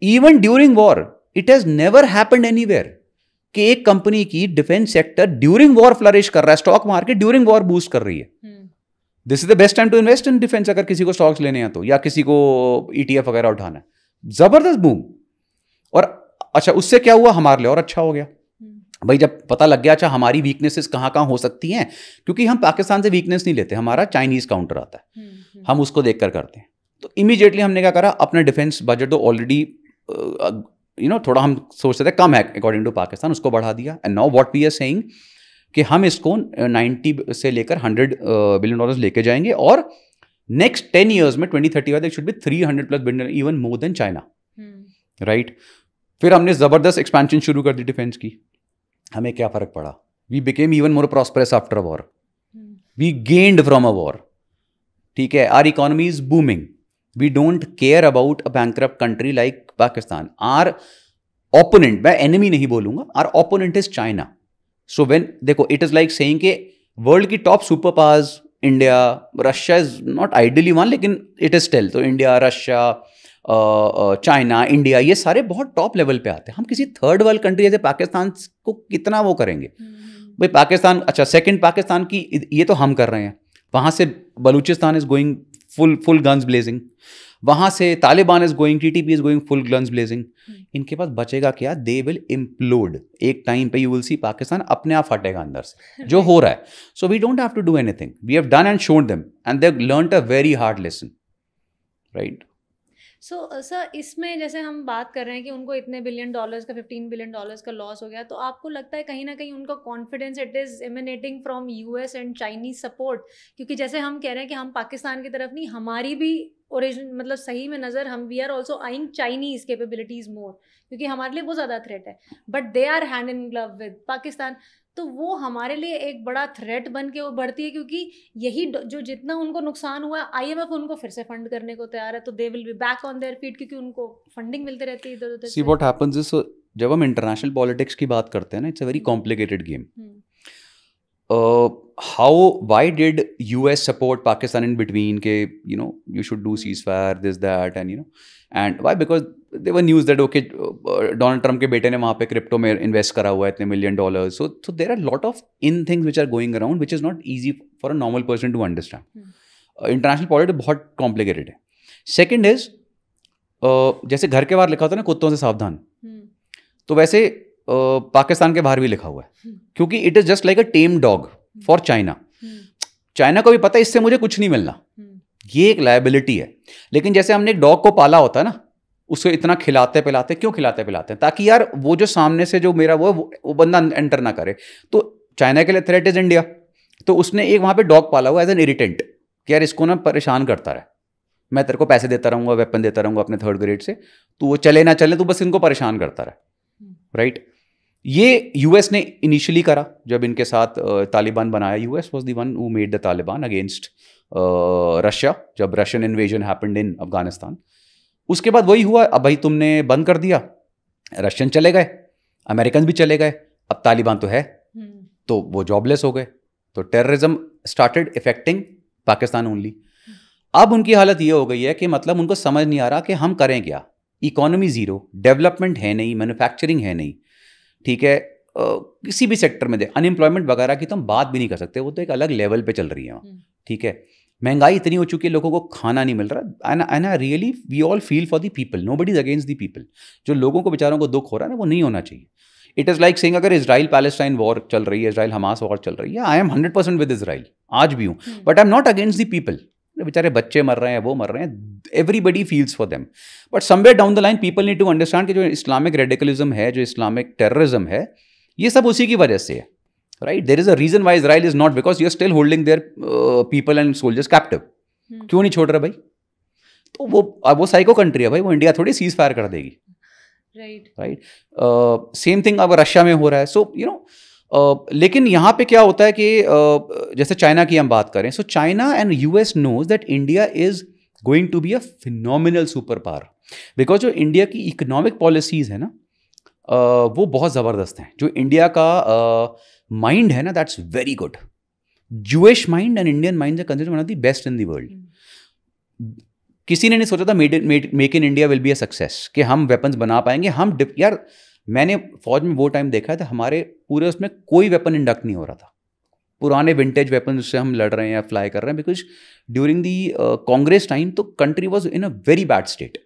even during war. It has never happened anywhere कि एक कंपनी की defence sector during war flourish कर रहा है, stock market during war boost कर रही है। This is the best time to invest in defence, अगर किसी को स्टॉक्स लेने हैं तो, या किसी को ETF वगैरह उठाना है। जबरदस्त बूम। और अच्छा, उससे क्या हुआ, हमारे लिए और अच्छा हो गया भाई, जब पता लग गया अच्छा हमारी वीकनेसेस कहाँ कहाँ हो सकती हैं, क्योंकि हम पाकिस्तान से वीकनेस नहीं लेते, हमारा चाइनीज काउंटर आता है, हम उसको देखकर करते हैं। तो इमीडिएटली हमने क्या करा, अपना डिफेंस बजट तो ऑलरेडी थोड़ा हम सोचते थे कम है अकॉर्डिंग टू पाकिस्तान, उसको बढ़ा दिया। And now what we are saying कि हम इसको 90 से लेकर $100 बिलियन लेके जाएंगे, और नेक्स्ट 10 years में 2030 it should be $300+ billion, even more than China, right. फिर हमने जबरदस्त एक्सपेंशन शुरू कर दी डिफेंस की। हमें क्या फर्क पड़ा, we became even more prosperous after a war, we gained from a war, ठीक है। Our economy is booming, we don't care about a bankrupt country like Pakistan. Our opponent, मैं एनिमी नहीं बोलूंगा, our opponent is China. So when देखो, it is like saying कि world की top super powers, India, Russia is not ideally one, लेकिन it is still, तो India, Russia, China, India, ये सारे बहुत टॉप लेवल पे आते हैं। हम किसी थर्ड वर्ल्ड कंट्री जैसे पाकिस्तान को कितना वो करेंगे भाई। पाकिस्तान, अच्छा सेकंड पाकिस्तान की ये तो हम कर रहे हैं, वहाँ से Balochistan is going full guns blazing, वहाँ से Taliban is going, TTP is going full guns blazing. इनके पास बचेगा क्या, दे विल इम्प्लोड। एक टाइम पे यू विल सी पाकिस्तान अपने आप फटेगा अंदर से, जो हो रहा है। So we don't have to do anything, we have done and shown them and they have learned a very hard lesson, right. So sir, इसमें जैसे हम बात कर रहे हैं कि उनको इतने $1 बिलियन का, $15 बिलियन का लॉस हो गया, तो आपको लगता है कहीं ना कहीं उनका confidence it is emanating from US and Chinese support? क्योंकि जैसे हम कह रहे हैं कि हम पाकिस्तान की तरफ नहीं, हमारी भी ओरिजिन मतलब सही में नज़र, हम we are also eyeing Chinese capabilities more, क्योंकि हमारे लिए बहुत ज़्यादा थ्रेट है, but they are hand in glove with Pakistan. तो वो हमारे लिए एक बड़ा थ्रेट बन के वो बढ़ती है, क्योंकि यही जो जितना उनको नुकसान हुआ, IMF उनको फिर से फंड करने को तैयार है, तो they will be back on their feet, क्योंकि उनको फंडिंग मिलती रहती है इधर उधर। सी व्हाट हैपेंस इज, जब हम इंटरनेशनल पॉलिटिक्स की बात करते हैं ना, it's a very complicated game. Why did US support Pakistan in between के you should do ceasefire, this that, and why? Because there were news that okay, Donald Trump के बेटे ने वहाँ पे क्रिप्टो में इन्वेस्ट करा हुआ है इतने $1 million. So there are a lot of things which are going around which is not easy for a normal person to understand. International politics बहुत complicated है. Second is जैसे घर के बाहर लिखा होता है ना, कुत्तों से सावधान, तो वैसे पाकिस्तान के बाहर भी लिखा हुआ है, क्योंकि it is just like a time dog for China. China को भी पता है इससे मुझे कुछ नहीं मिलना, ये एक लायबिलिटी है। लेकिन जैसे हमने एक डॉग को पाला होता है ना, उसको इतना खिलाते पिलाते, क्यों खिलाते पिलाते हैं? ताकि यार वो जो सामने से जो मेरा वो बंदा एंटर ना करे। तो चाइना के लिए थ्रेट इज इंडिया, तो उसने एक वहाँ पे डॉग पाला हुआ एज एन इरिटेंट कि यार इसको ना परेशान करता रहे, मैं तेरे को पैसे देता रहूँगा, वेपन देता रहूँगा अपने 3rd ग्रेड से, तो वो चले ना चले, तो बस इनको परेशान करता रहे। राइट? ये यूएस ने इनिशियली करा जब इनके साथ तालिबान बनाया. US was the one who made the Taliban against Russia, जब Russian invasion happened in Afghanistan. उसके बाद वही हुआ, अब भाई तुमने बंद कर दिया, रशियन चले गए, अमेरिकन भी चले गए, अब तालिबान तो है, तो वो जॉबलेस हो गए. तो terrorism started affecting Pakistan only. अब उनकी हालत ये हो गई है कि मतलब उनको समझ नहीं आ रहा कि हम करें क्या. इकोनॉमी ज़ीरो, डेवलपमेंट है नहीं, मैन्युफैक्चरिंग है नहीं, ठीक है. किसी भी सेक्टर में दे, अनएम्प्लॉयमेंट वगैरह की तो हम बात भी नहीं कर सकते, वो तो एक अलग लेवल पे चल रही है वहाँ, ठीक है. महंगाई इतनी हो चुकी है, लोगों को खाना नहीं मिल रहा. And really we all feel for the people, nobody is against the people. जो लोगों को बेचारों को दुख हो रहा है ना, वो नहीं होना चाहिए. इट इज़ लाइक सेइंग अगर इजराइल पैलेस्टाइन वॉर चल रही है, इजराइल हमास वॉर चल रही है, आई एम 100% विद इजराइल, आज भी हूँ, but I am not against the people. बेचारे बच्चे मर रहे हैं, वो मर रहे हैं, everybody feels for them. But somewhere down the line people need to understand कि जो इस्लामिक रेडिकलिज्म है, जो इस्लामिक टेररिज्म है, ये सब उसी की वजह से है, right? There is a reason why Israel is not, because you are still holding their people and soldiers captive. क्यों नहीं छोड़ रहे भाई? तो वो साइको कंट्री है भाई, वो इंडिया थोड़ी सीज फायर कर देगी, राइट? सेम थिंग अब रशिया में हो रहा है. सो यू नो, लेकिन यहाँ पे क्या होता है कि जैसे चाइना की हम बात करें, so China and US knows that India is going to be a phenomenal super power, because जो इंडिया की इकोनॉमिक पॉलिसीज है ना, वो बहुत ज़बरदस्त हैं. जो इंडिया का माइंड है ना, that's very good. Jewish mind and Indian mind are considered one of the best in the world. किसी ने नहीं सोचा था make in India will be a success, कि हम वेपन्स बना पाएंगे. हम यार, मैंने फौज में वो टाइम देखा था, हमारे पूरे उसमें कोई वेपन इंडक्ट नहीं हो रहा था. पुराने विंटेज वेपन से हम लड़ रहे हैं या फ्लाई कर रहे हैं, because during the Congress time तो country was in a very bad state.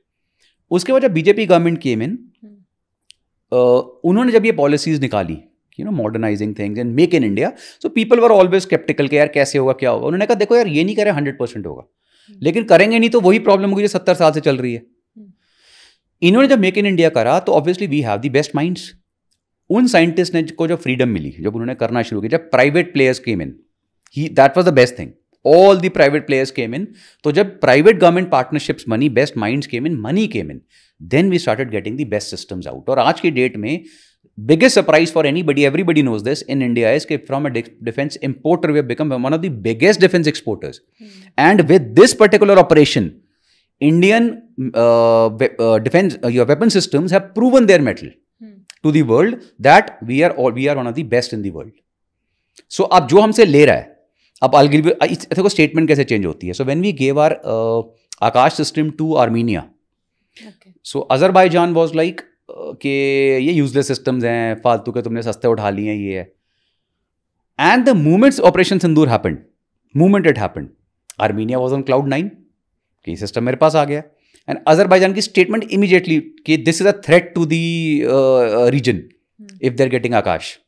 उसके बाद जब बीजेपी गवर्नमेंट केम इन, उन्होंने जब ये पॉलिसीज निकाली, you know, modernising things and make in India, so people were always sceptical कि यार कैसे होगा, क्या होगा. उन्होंने कहा देखो यार, ये नहीं करे 100% होगा, लेकिन करेंगे नहीं तो वही प्रॉब्लम होगी जो 70 साल से चल रही है. इन्होंने जब मेक इन इंडिया करा तो obviously we have the best minds. उन साइंटिस्ट ने को जब फ्रीडम मिली, जब उन्होंने करना शुरू किया, जब private players came in, that was the best thing. All the private players came in. तो जब प्राइवेट गवर्नमेंट पार्टनरशिप्स बनी, best minds came in, money came in, then we started getting the best systems out. और आज की date में biggest surprise for anybody, everybody knows this in India, is that from a defense importer we have become one of the biggest defense exporters. And with this particular operation, Indian defense your weapon systems have proven their mettle to the world that we are one of the best in the world. So अब जो हमसे ले रहा है, अब I'll give you, देखो statement कैसे change होती है. So when we gave our Akash system to Armenia, so Azerbaijan was like कि ये यूजलेस सिस्टम्स हैं, फालतू के, तुमने सस्ते उठा लिए हैं, ये है. And the moments operation Sindoor happened, moment it happened, Armenia was on cloud 9 कि सिस्टम मेरे पास आ गया. एंड अजरबैजान की स्टेटमेंट इमीडिएटली कि this is a threat to the region if they are getting Akash.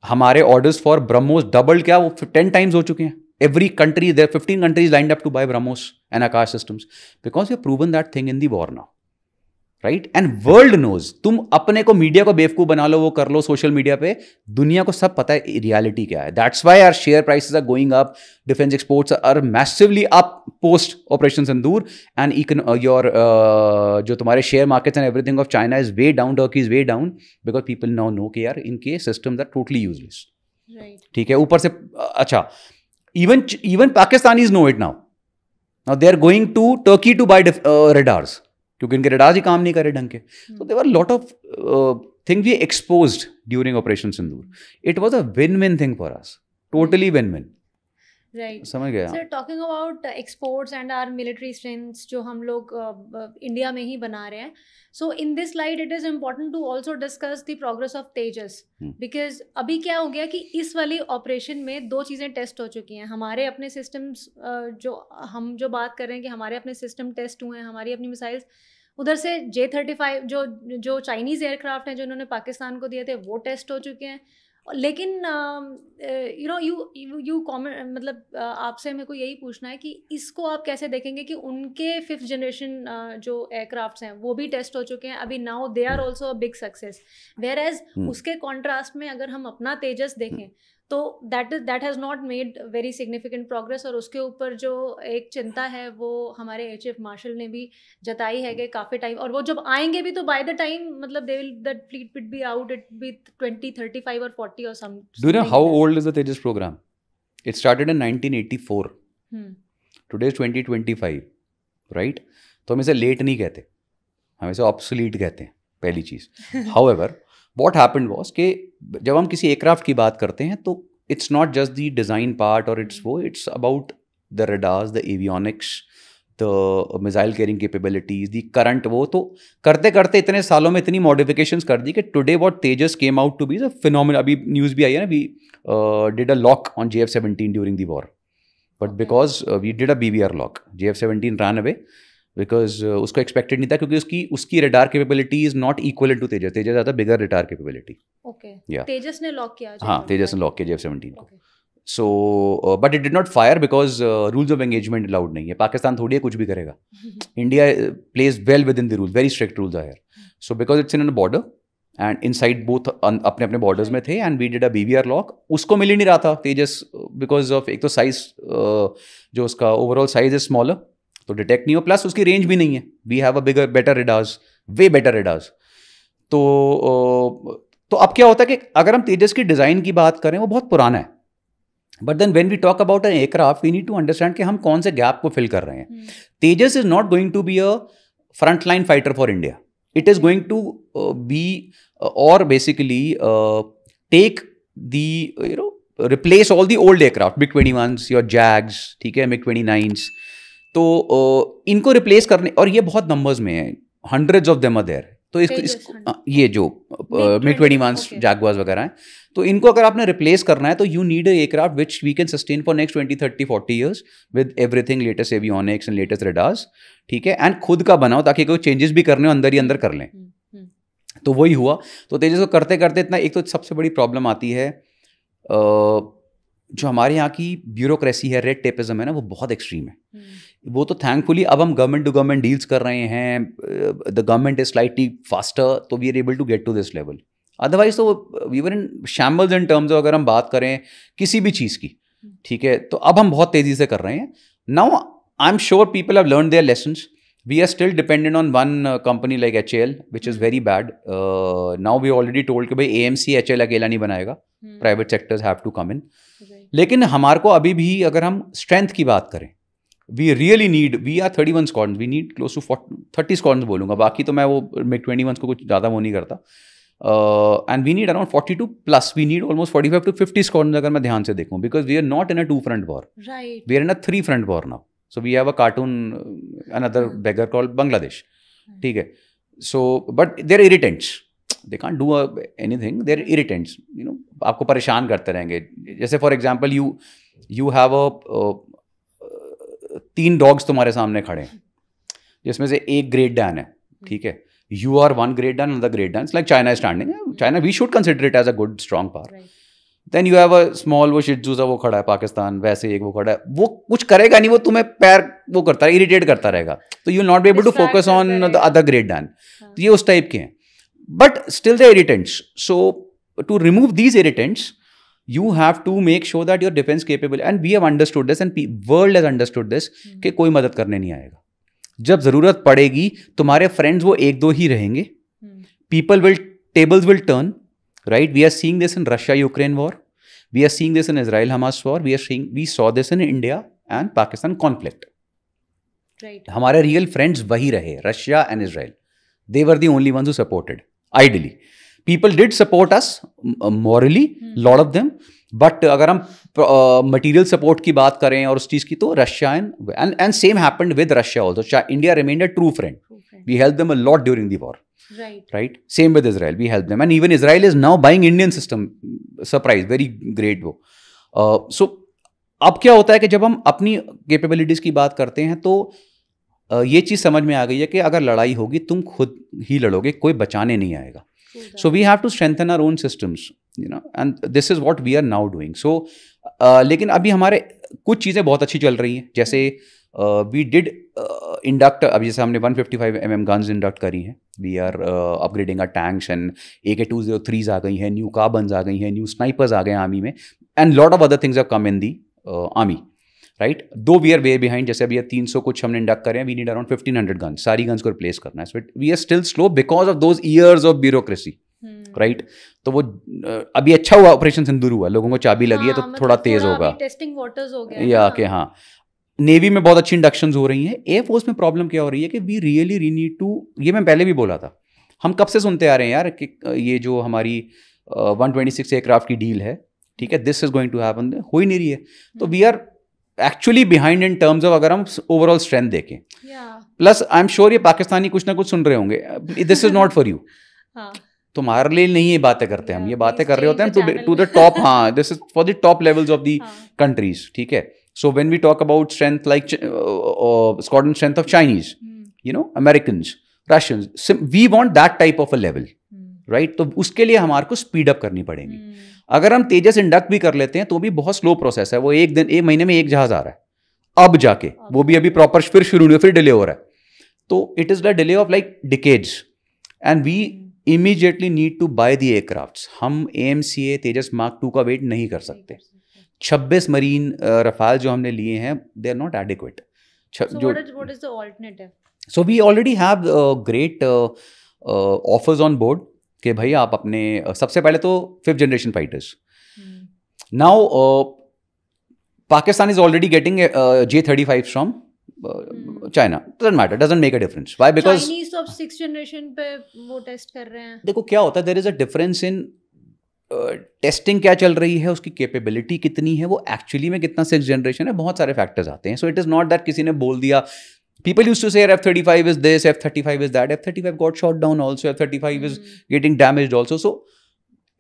हमारे ऑर्डर्स फॉर ब्रह्मोस डबल्ड, क्या वो 10 टाइम्स हो चुके हैं. Every country, there 15 countries lined up to buy BrahMos and Akash systems, because we have proven that thing in the war now, right? And world knows. तुम अपने को media को बेवकूफ बना लो, वो कर लो सोशल मीडिया पे, दुनिया को सब पता है रियलिटी क्या है. That's why our share prices are going up, defence exports are massively up post operation Sindoor. And your जो तुम्हारे share markets and everything of China is way down, Turkey is way down, because people now know कि यार इनके systems are totally useless, ठीक है. ऊपर से अच्छा, even Pakistanis know it now they are going to Turkey to buy radars, क्योंकि इनके रडार्स ही काम नहीं करे ढंग के. तो there were lot of things we exposed during operation Sindoor. It was a win win thing for us, totally win win. Right, समझ गया. Sir talking about exports and our military strengths जो हम लोग इंडिया में ही बना रहे हैं, so in this light it is important to also discuss the progress of Tejas, because अभी क्या हो गया कि इस वाली ऑपरेशन में 2 चीज़ें टेस्ट हो चुकी हैं. हमारे अपने सिस्टम्स, जो हम जो बात कर रहे हैं कि हमारे अपने सिस्टम टेस्ट हुए हैं, हमारी अपनी मिसाइल्स, उधर से J-35 जो चाइनीज़ एयरक्राफ्ट हैं जो उन्होंने पाकिस्तान को दिए थे, वो टेस्ट हो चुके हैं. लेकिन यू नो यू कॉमेंट, मतलब आपसे मेरे को यही पूछना है कि इसको आप कैसे देखेंगे कि उनके 5th जनरेशन जो एयरक्राफ्ट्स हैं वो भी टेस्ट हो चुके हैं अभी, now they are also a big success. Where as उसके कॉन्ट्रास्ट में अगर हम अपना तेजस देखें तो that has not made very significant progress. और उसके ऊपर जो एक चिंता है वो हमारे HF मार्शल ने भी जताई है कि काफ़ी टाइम, और वो जब आएंगे भी तो बाय द टाइम मतलब they will that fleet will be out it be 20, 35 और 40 और सम। Do you know how old is the Tejas program? It started in 1984. Today is 2025, right? तो हम इसे लेट नहीं कहते, हम इसे ऑब्सोलीट कहते हैं, पहली चीज़। However, what happened was कि जब हम किसी एयरक्राफ्ट की बात करते हैं तो it's not just the design part or it's about the radars, the avionics, the missile carrying capabilities, the current, वो तो करते करते इतने सालों में इतनी modifications कर दी कि today what Tejas came out to be is a phenomenon। अभी न्यूज़ भी आई है ना, we did a lock on JF-17 during the war, but because we did a BBR lock, JF-17 ran away because उसको expected नहीं था, क्योंकि उसकी radar capability is not equal to Tejas. Tejas ज़्यादा bigger radar capability. Okay, Tejas ने lock किया। हाँ, तेजस ने लॉक किया JF-17 को। So but it did not fire because rules of engagement allowed नहीं है। पाकिस्तान थोड़ी है कुछ भी करेगा। India plays well within the rule, very strict rules are here. So because it's in border and inside both अपने अपने borders में थे, and we did a BBR lock. उसको मिल ही नहीं रहा था तेजस बिकॉज ऑफ एक तो साइज, जो उसका ओवरऑल साइज इज स्मॉलर, तो डिटेक्ट नहीं हो, प्लस उसकी रेंज भी नहीं है। We have a bigger better radars, way better radars. तो अब क्या होता है कि अगर हम तेजस की डिज़ाइन की बात करें, वो बहुत पुराना है, but then when we talk about an aircraft we need to understand कि हम कौन से गैप को फिल कर रहे हैं। Tejas is not going to be a front line fighter for India. It is going to be और basically take the replace all the old aircraft, MiG-21s, your Jags, ठीक है, MiG-29s। तो इनको रिप्लेस करने, और ये बहुत नंबर्स में है, hundreds of them are there. तो ये जो MiG-21s, जैगवार्स वगैरह हैं, तो इनको अगर आपने रिप्लेस करना है तो you need aircraft which we can sustain for next 20, 30, 40 years with everything, latest avionics and latest radars, ठीक है, एंड खुद का बनाओ ताकि कोई चेंजेस भी करने हो अंदर ही अंदर कर लें। तो वही हुआ। तो तेजस को करते करते इतना, एक तो सबसे बड़ी प्रॉब्लम आती है जो हमारे यहाँ की ब्यूरोक्रेसी है, रेड टेपिज्म है ना, वो बहुत एक्सट्रीम है। वो तो थैंकफुली अब हम गवर्नमेंट टू गवर्नमेंट डील्स कर रहे हैं, the government is slightly faster, तो we are able to get to this level. Otherwise तो we were in shambles in terms of, अगर हम बात करें किसी भी चीज़ की, ठीक है, तो अब हम बहुत तेज़ी से कर रहे हैं। Now I am sure people have learn their lessons. We are still dependent on one company like HAL, which is very bad. Now we already told कि भाई AMC HAL अकेला नहीं बनाएगा, private sectors have to come in. लेकिन हमारे को अभी भी अगर हम strength की बात करें, we really need, we are 31 squadrons, we need close to 30 squadrons बोलूँगा, बाकी तो मैं वो MiG-21 को कुछ ज़्यादा वो नहीं करता। And we need around 42 plus, we need almost 45 to 50 squadrons अगर मैं ध्यान से देखूँ, because we are not in a 2-front war. Right. We are in a 3-front war now. So we have a cartoon, another beggar called Bangladesh. ठीक है. So, but they're irritants. They can't do anything. They're irritants. You know, आपको परेशान करते रहेंगे. जैसे for example, you have a 3 dogs तुम्हारे सामने खड़े हैं, जिसमें से एक Great Dane है, ठीक है. You are one Great Dane, another Great Dane. It's like China is standing. China, we should consider it as a good, strong power. Right. Then you have a small, वो shih tzu सा वो खड़ा है पाकिस्तान, वैसे एक वो खड़ा है, वो कुछ करेगा नहीं, वो तुम्हें पैर वो करता है, इरिटेट करता रहेगा, तो you will not be able to focus on the other great Dane. तो ये उस टाइप के हैं, but still the irritants. So to remove these irritants you have to make sure that your defense capable, and we have understood this and world has understood this कि कोई मदद करने नहीं आएगा। जब जरूरत पड़ेगी तुम्हारे फ्रेंड्स वो 1-2 ही रहेंगे, tables will turn, right? We are seeing this in Russia-Ukraine war, we are seeing this in Israel-Hamas war, we saw this in India and Pakistan conflict. Right. हमारे real friends वही रहे, Russia and Israel. They were the only ones who supported, ideally. People did support us morally, lot of them, but अगर हम material support की बात करें और उस चीज़ की, तो Russia and same happened with Russia also. India remained a true friend. We helped them a lot during the war. Right. Same with Israel. We helped them, and even Israel is now buying Indian system. Surprise, very great वो. So अब क्या होता है कि जब हम अपनी capabilities की बात करते हैं, तो ये चीज़ समझ में आ गई है कि अगर लड़ाई होगी तुम खुद ही लड़ोगे, कोई बचाने नहीं आएगा. So we have to strengthen our own systems, you know, and this is what we are now doing. So लेकिन अभी हमारे कुछ चीज़ें बहुत अच्छी चल रही हैं, जैसे we did induct, अभी जैसे हमने 155 mm guns induct करी हैं, we are upgrading our tanks and AK-203s आ गई हैं, new carbines आ गई हैं, new snipers आ गए हैं आर्मी में, and lot of other things have come in the army, right? Though we are way behind, जैसे अभी 300 कुछ हमने इंडक्ट करे हैं, वी नीड अराउंड 1500 गन्स, सारी गन्स को रिप्लेस करना है, so we are still slow because of those years of bureaucracy, right? तो वो अभी अच्छा हुआ ऑपरेशन सिंदूर हुआ, लोगों को चाबी लगी है तो थोड़ा तेज होगा, टेस्टिंग वाटर्स हो गया या कि हाँ, नेवी में बहुत अच्छी इंडक्शंस हो रही हैं। एयरफोर्स में प्रॉब्लम क्या हो रही है कि वी रियली नीड टू, ये मैं पहले भी बोला था, हम कब से सुनते आ रहे हैं यार कि ये जो हमारी 126 एयरक्राफ्ट की डील है, ठीक है, this is going to happen, हो ही नहीं रही है। तो we are actually behind in terms of, अगर हम ओवरऑल स्ट्रेंथ देखें, प्लस आई एम श्योर ये पाकिस्तानी कुछ ना कुछ सुन रहे होंगे, this is not for you, तुम्हारे लिए नहीं ये बातें करते हम, ये बातें कर रहे होते हैं टू द टॉप, हाँ, this is for the top levels of the countries, ठीक है? So when we talk about strength like squadron strength of Chinese, you know, Americans, Russians, we want that type of a level, right? तो उसके लिए हमारे को speed up करनी पड़ेगी। अगर हम तेजस इंडक्ट भी कर लेते हैं तो भी बहुत स्लो प्रोसेस है, वो एक महीने में एक जहाज आ रहा है अब जाके, वो भी अभी प्रॉपर फिर शुरू नहीं, फिर डिले हो रहा है, तो it is the delay of like decades, and we immediately need to buy the aircrafts. हम AMCA तेजस मार्क 2 का वेट नहीं कर सकते। 26 मरीन रफाल जो हमने लिए हैं, they are not adequate. What is the alternative? So we already have great offers on board कि भाई आप अपने सबसे पहले तो 5th generation fighters. Now Pakistan is already getting J-35 from China. Doesn't matter, doesn't make a difference. Why? Because Chinese तो अब 6th generation पे वो टेस्ट कर रहे हैं। देखो क्या होता है, there is a difference in testing क्या चल रही है, उसकी कैपेबिलिटी कितनी है, वो एक्चुअली में कितना 6th जनरेशन है, बहुत सारे फैक्टर्स आते हैं। सो इट इज नॉट दैट किसी ने बोल दिया, पीपल यूज्ड टू से F-35 is this, F-35 is that, F-35 got shot down also, F-35 is getting damaged also. So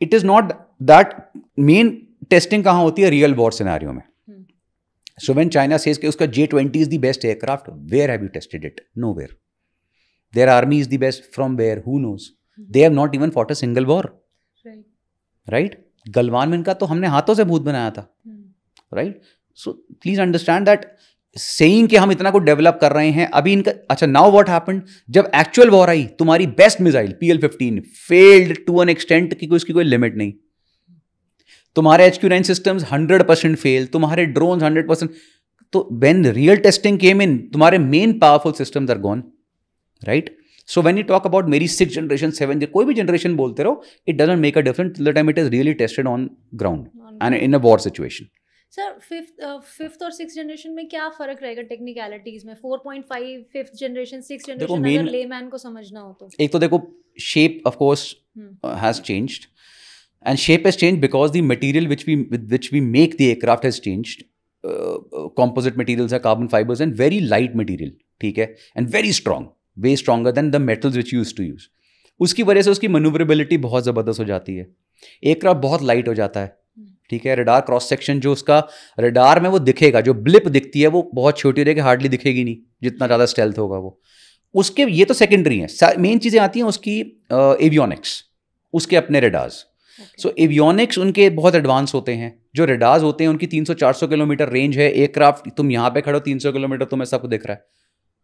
it is not that. Main testing कहाँ होती है? रियल वॉर सिनेरियो में। So when China says कि उसका J-20 is the best aircraft, where have you tested it? Nowhere. Their army is the best, from where? Who knows? They have not even fought a single war, right? Galwan में इनका तो हमने हाथों से भूत बनाया था, right? So please understand that saying कि हम इतना को डेवलप कर रहे हैं अभी इनका, अच्छा नाउ व्हाट हैपेंड, जब एक्चुअल वॉर आई, तुम्हारी best missile PL-15 failed to an extent कि उसकी कोई लिमिट नहीं, तुम्हारे HQ-9 सिस्टम्स 100% फेल, तुम्हारे ड्रोन्स 100%, तो when real testing came in, तुम्हारे main powerful systems are gone, right? So when you talk about मेरी 6th generation, 7th, कोई भी generation बोलते रहो, it doesn't make a difference till the time it is really tested on ground and in a war situation. Sir, 5th और 6th generation में क्या फर्क रहेगा टेक्निकलिटीज में? 4.5 5th generation, 6th generation अगर लेमैन को समझना हो तो? एक तो देखो, shape of course has changed, and shape has changed because the material with which we make the aircraft has changed. Composite materials are carbon fibers and very light material, ठीक है, and very strong. Way stronger than the metals which use to use. उसकी वजह से उसकी manoeuvrability बहुत ज़बरदस्त हो जाती है, एयरक्राफ्ट बहुत लाइट हो जाता है, ठीक है। रडार क्रॉस सेक्शन जो उसका रडार में वो दिखेगा, जो ब्लिप दिखती है वो बहुत छोटी रहेगी, हार्डली दिखेगी नहीं, जितना ज़्यादा स्टेल्थ होगा वो उसके। ये तो सेकेंडरी है, मेन चीज़ें आती हैं उसकी एवियोनिक्स, उसके अपने रडार्स। सो एवियोनिक्स उनके बहुत एडवांस होते हैं। जो रडार्स होते हैं उनकी 300-400 किलोमीटर रेंज है। एयरक्राफ्ट तुम यहाँ पे खड़ो 300 किलोमीटर तुम्हें सब दिख रहा है,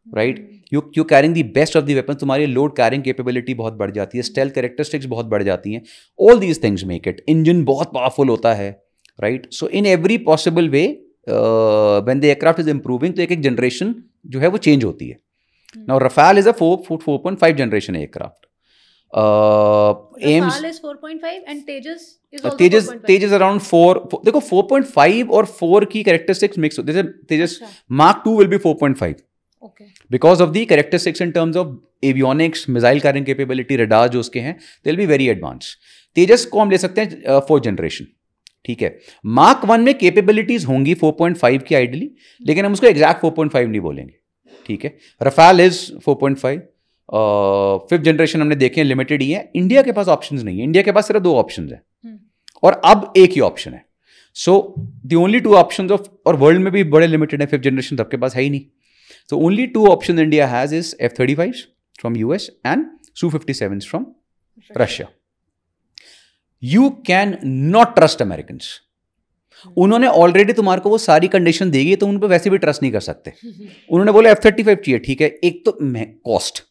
right? You carrying the best of the weapon, तुम्हारी लोड कैरिंग कैपेबिलिटी बहुत बढ़ जाती है, स्टेल्थ कैरेक्टरिस्टिक्स बहुत बढ़ जाती हैं। All these things make it. Engine बहुत पावरफुल होता है, right? So in every possible way when the aircraft is improving, तो एक एक जनरेशन जो है वो चेंज होती है। Now Rafale is a 4.5 generation aircraft. Rafale is 4.5 and Tejas is also 4.5. Tejas around 4. देखो 4.5 और 4 की कैरेक्टरिस्टिक्स मिक्स होते हैं। Tejas Mark 2 will be 4.5. Okay. Because of the characteristics in terms of avionics, missile carrying capability, radar जो उसके हैं, they'll be very advanced. Tejas को हम ले सकते हैं 4th जनरेशन, ठीक है। Mark 1 में कैपेबिलिटीज होंगी 4.5 की आइडली, लेकिन हम उसको एग्जैक्ट 4.5 नहीं बोलेंगे, ठीक है। Rafale is 4.5. 5th जनरेशन हमने देखे हैं, लिमिटेड ही है। इंडिया के पास ऑप्शंस नहीं है, इंडिया के पास सिर्फ 2 ऑप्शंस हैं और अब एक ही ऑप्शन है। So the only 2 options of, और वर्ल्ड में भी बड़े लिमिटेड है 5th जनरेशन, सबके पास है ही नहीं। So only 2 option India has is F-35 from US and Su-57 from Russia. You can not trust Americans. उन्होंने ऑलरेडी तुम्हारे को वो सारी कंडीशन देगी, तो उन पर वैसे भी ट्रस्ट नहीं कर सकते। उन्होंने बोला F-35 चाहिए, ठीक है, एक तो कॉस्ट,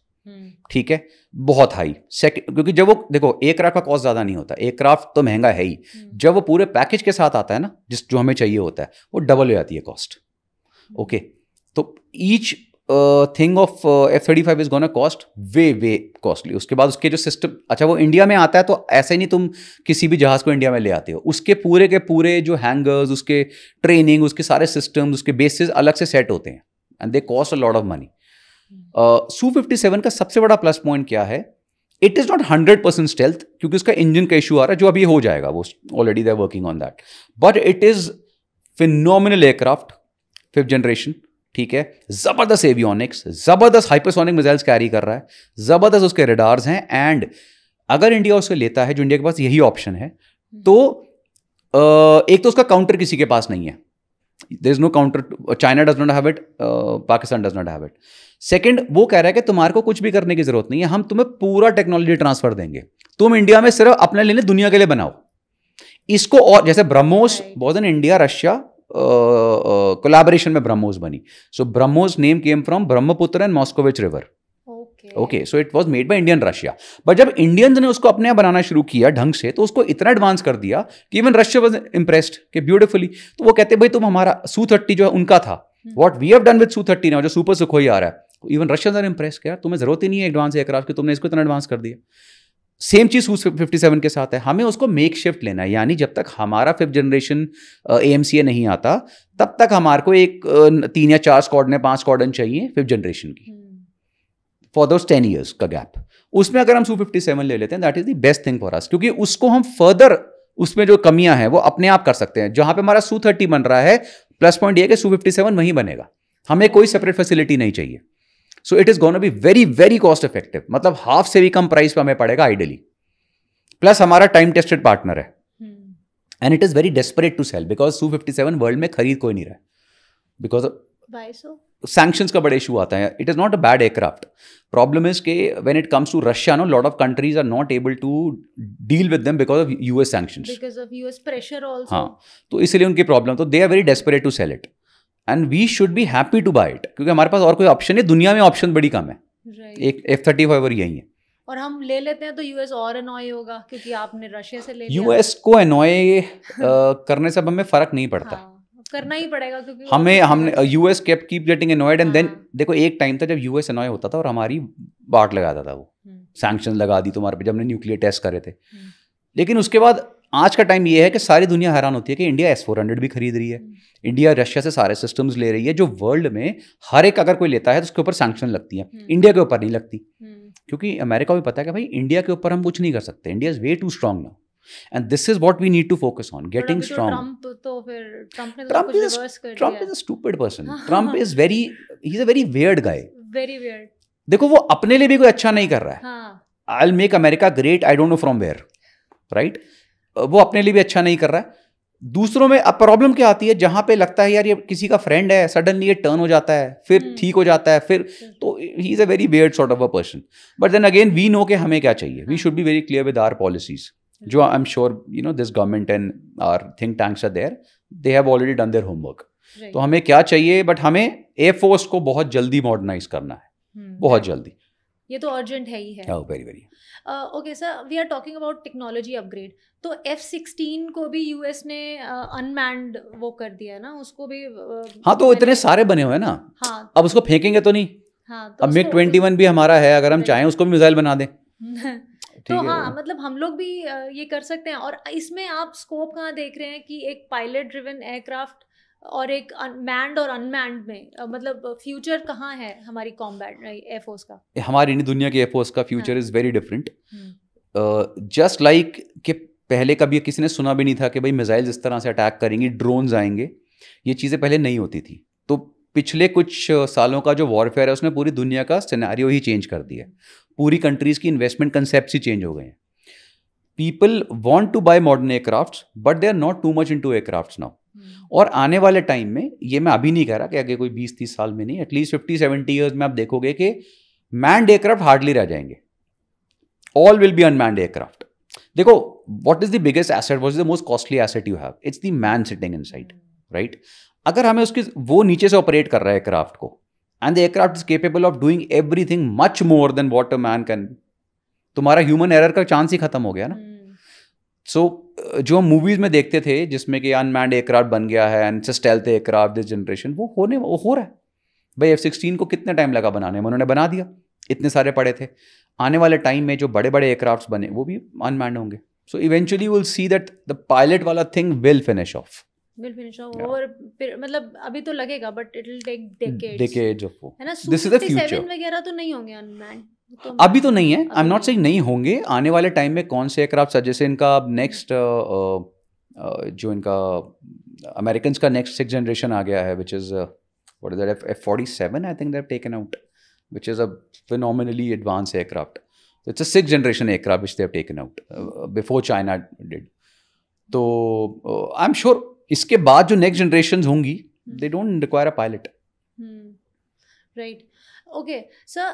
ठीक है, बहुत हाई। सेकंड, क्योंकि जब वो देखो एयरक्राफ्ट का कॉस्ट ज़्यादा नहीं होता, एयरक्राफ्ट तो महंगा है ही, जब वो पूरे पैकेज के साथ आता है ना, जो हमें चाहिए होता है, वो डबल हो जाती है कॉस्ट। ओके, तो each thing of F-35 is gonna cost way costly. उसके बाद उसके जो सिस्टम, अच्छा वो इंडिया में आता है तो ऐसे नहीं तुम किसी भी जहाज़ को इंडिया में ले आते हो, उसके पूरे के पूरे जो हैंगर्स, उसके ट्रेनिंग, उसके सारे सिस्टम्स, उसके बेसिस अलग से सेट होते हैं, and they cost a lot of money. Su-57 का सबसे बड़ा प्लस पॉइंट क्या है? इट इज़ नॉट 100% स्टेल्थ, क्योंकि उसका इंजन का इशू आ रहा है, जो अभी हो जाएगा, वो already they are working on that, but it is phenomenal aircraft, 5th generation, ठीक है, जबरदस्त एवियोनिक्स, जबरदस्त हाइपरसोनिक मिसाइल्स कैरी कर रहा है, जबरदस्त उसके रडार्स हैं, एंड अगर इंडिया उसे लेता है, जो इंडिया के पास यही ऑप्शन है, तो एक तो उसका काउंटर किसी के पास नहीं है, there is no counter, China does not have it, Pakistan does not have it. Second, वो कह रहा है कि तुम्हारे को कुछ भी करने की जरूरत नहीं है, हम तुम्हें पूरा टेक्नोलॉजी ट्रांसफर देंगे, तुम इंडिया में सिर्फ अपने लिए, दुनिया के लिए बनाओ इसको। और जैसे BrahMos was in India Russia collaboration में ब्रह्मोस बनी, so BrahMos name came from Brahmaputra and Moskovich river. Okay, so it was made by Indian Russia, but जब इंडियंस ने उसको अपने यहाँ बनाना शुरू किया ढंग से, तो उसको इतना एडवांस कर दिया कि इवन रशिया वाज इम्प्रेस्ड कि ब्यूटीफुली। तो वो कहते भाई तुम हमारा Su-30 जो है उनका था, what we have done with Su-30 now, जो सुपर सुखोई आ रहा है, इवन रशियंस आर इम्प्रेस्ड, क्या तुम्हें जरूरत ही नहीं है एडवांस एयरक्राफ्ट की, तुमने इसको इतना एडवांस कर दिया। सेम चीज Su-57 के साथ है, हमें उसको मेक शिफ्ट लेना है, यानी जब तक हमारा 5th जनरेशन AMCA नहीं आता, तब तक हमारे को एक 3 या 4 स्क्वाड्रन 5 स्क्वाड्रन चाहिए 5th जनरेशन की, फॉर दोस 10 years का गैप। उसमें अगर हम Su-57 ले लेते हैं, that is the best thing for अस, क्योंकि उसको हम फर्दर, उसमें जो कमियां हैं वो अपने आप कर सकते हैं। जहां पे हमारा Su-30 बन रहा है, प्लस पॉइंट ये कि Su-57 वहीं बनेगा, हमें कोई सेपरेट फैसिलिटी नहीं चाहिए। So it is gonna be very very cost effective, मतलब हाफ से भी कम प्राइस पे हमें पड़ेगा आइडियली, प्लस हमारा टाइम टेस्टेड पार्टनर है, and it is very desperate to sell, because Su-57 world में खरीद कोई नहीं रहा है, बिकॉज सैंक्शंस का बड़ा इशू आता है। It is not a bad aircraft, problem is के when it comes to Russia, no lot of countries are not able to deal with them because of US sanctions, because of US pressure also. हाँ, तो इसलिए उनकी problem, तो they are very desperate to sell it, and we should be happy to buy it, क्योंकि हमारे पास और कोई option नहीं, दुनिया में ऑप्शन बड़ी कम है, एक F-35 और यही है। और हम ले लेते हैं तो यूएस और अनॉय होगा, क्योंकि आपने रशिया से ले लिया। यूएस को अनॉय करने से हमें फर्क नहीं पड़ता, करना ही पड़ेगा, क्योंकि हमने US keep getting annoyed, and then देखो एक टाइम था जब यूएस अनॉय होता था और हमारी बाट लगाता था, वो सैंक्शन लगा दी तुम्हारे पे जब हमने न्यूक्लियर टेस्ट करे थे। लेकिन उसके बाद आज का टाइम ये है कि सारी दुनिया हैरान होती है कि इंडिया S-400 भी खरीद रही है, इंडिया रशिया से सारे सिस्टम्स ले रही है, जो वर्ल्ड में हर एक अगर कोई लेता है तो उसके ऊपर सैंक्शन लगती है, इंडिया के ऊपर नहीं लगती, क्योंकि अमेरिका भी पता है कि भाई इंडिया के ऊपर हम कुछ नहीं कर सकते, India is way too strong now, and this is what we need to focus on, getting strong. Trump is a stupid person, Trump is very, he is a very weird guy, very weird. देखो वो अपने लिए भी कोई अच्छा नहीं कर रहा है, I will make America great, I don't know from where, right, वो अपने लिए भी अच्छा नहीं कर रहा है, दूसरों में। अब प्रॉब्लम क्या आती है, जहां पे लगता है यार ये किसी का फ्रेंड है, सडनली ये टर्न हो जाता है, फिर ठीक हो जाता है, फिर तो he is a very weird sort of a person. But then again we know कि हमें क्या चाहिए, we should be very clear with our policies, जो I am sure you know this government and our think tanks are there, they have already done their homework. तो हमें क्या चाहिए, but हमें एयरफोर्स को बहुत जल्दी मॉडर्नाइज करना है, बहुत जल्दी, ये तो अर्जेंट है ही है। Very very. Okay sir, we are talking about technology upgrade, तो F-16 को भी यूएस ने अनमैन्ड वो कर दिया ना, उसको भी हाँ, तो इतने सारे बने हुए हैं ना, हाँ, अब उसको फेंकेंगे तो नहीं, हाँ, तो अब MiG-21 भी हमारा है, अगर हम चाहें उसको भी मिसाइल बना दें तो हाँ, मतलब हम लोग भी ये कर सकते हैं। और इसमें आप स्कोप कहाँ देख रहे हैं कि एक पायलट ड्रिवन एयरक्राफ्ट और एक मैन्ड और अनमैन्ड में, मतलब फ्यूचर कहाँ है हमारी कॉम्बैट एयरफोर्स का? हमारी इंडियन दुनिया की एयरफोर्स का future is very different, just like कि पहले कभी किसी ने सुना भी नहीं था कि भाई मिसाइल्स इस तरह से अटैक करेंगी, ड्रोन्स आएंगे, ये चीज़ें पहले नहीं होती थी। तो पिछले कुछ सालों का जो वॉरफेयर है उसने पूरी दुनिया का सिनेरियो ही चेंज कर दिया, पूरी कंट्रीज की इन्वेस्टमेंट कंसेप्ट ही चेंज हो गए हैं। People want to buy modern aircraft but they are not too much into aircraft now. और आने वाले टाइम में, ये मैं अभी नहीं कह रहा कि आगे कोई 20-30 साल में नहीं, एटलीस्ट 50-70 ईयर्स में आप देखोगे कि मैन्ड एयरक्राफ्ट हार्डली रह जाएंगे, all will be unmanned aircraft. देखो, what is the biggest asset, what is the most costly asset you have? It's the man sitting inside, right? अगर हमें उसकी, वो नीचे से ऑपरेट कर रहा है एयरक्राफ्ट को, and the aircraft is capable of doing everything much more then what a man can तुम्हारा ह्यूमन एरर का चांस ही खत्म हो गया ना। सो जो हम मूवीज में देखते थे जिसमें कि अनमैन्ड एयरक्राफ्ट बन गया है and stealth aircraft this generation, वो हो रहा है भाई। F-16 को कितना टाइम लगा बनाने में, उन्होंने बना दिया, इतने सारे पड़े थे। आने वाले टाइम में जो बड़े बड़े एयरक्राफ्ट बने वो भी अनमैन्ड होंगे। So eventually will see that the pilot वाला थिंग विल फिनिश ऑफ। और फिर मतलब अभी तो लगेगा but it will take decades of वो, है ना। दिस इज द फ्यूचर वगैरह तो नहीं होंगे अनमैन्ड अभी तो नहीं है। आई एम नॉट सेइंग नहीं होंगे, आने वाले टाइम में कौन से एयरक्राफ्ट, जैसे इनका नेक्स्ट जो इनका अमेरिकन का नेक्स्ट 6th जनरेशन आ गया है, which is what is that, F-47 I think they have taken out, which is a phenomenally advanced aircraft. So it's a 6th generation aircraft which they have taken out before China did. तो I'm sure इसके बाद जो next generations होंगी they don't require a pilot. Right. Okay sir,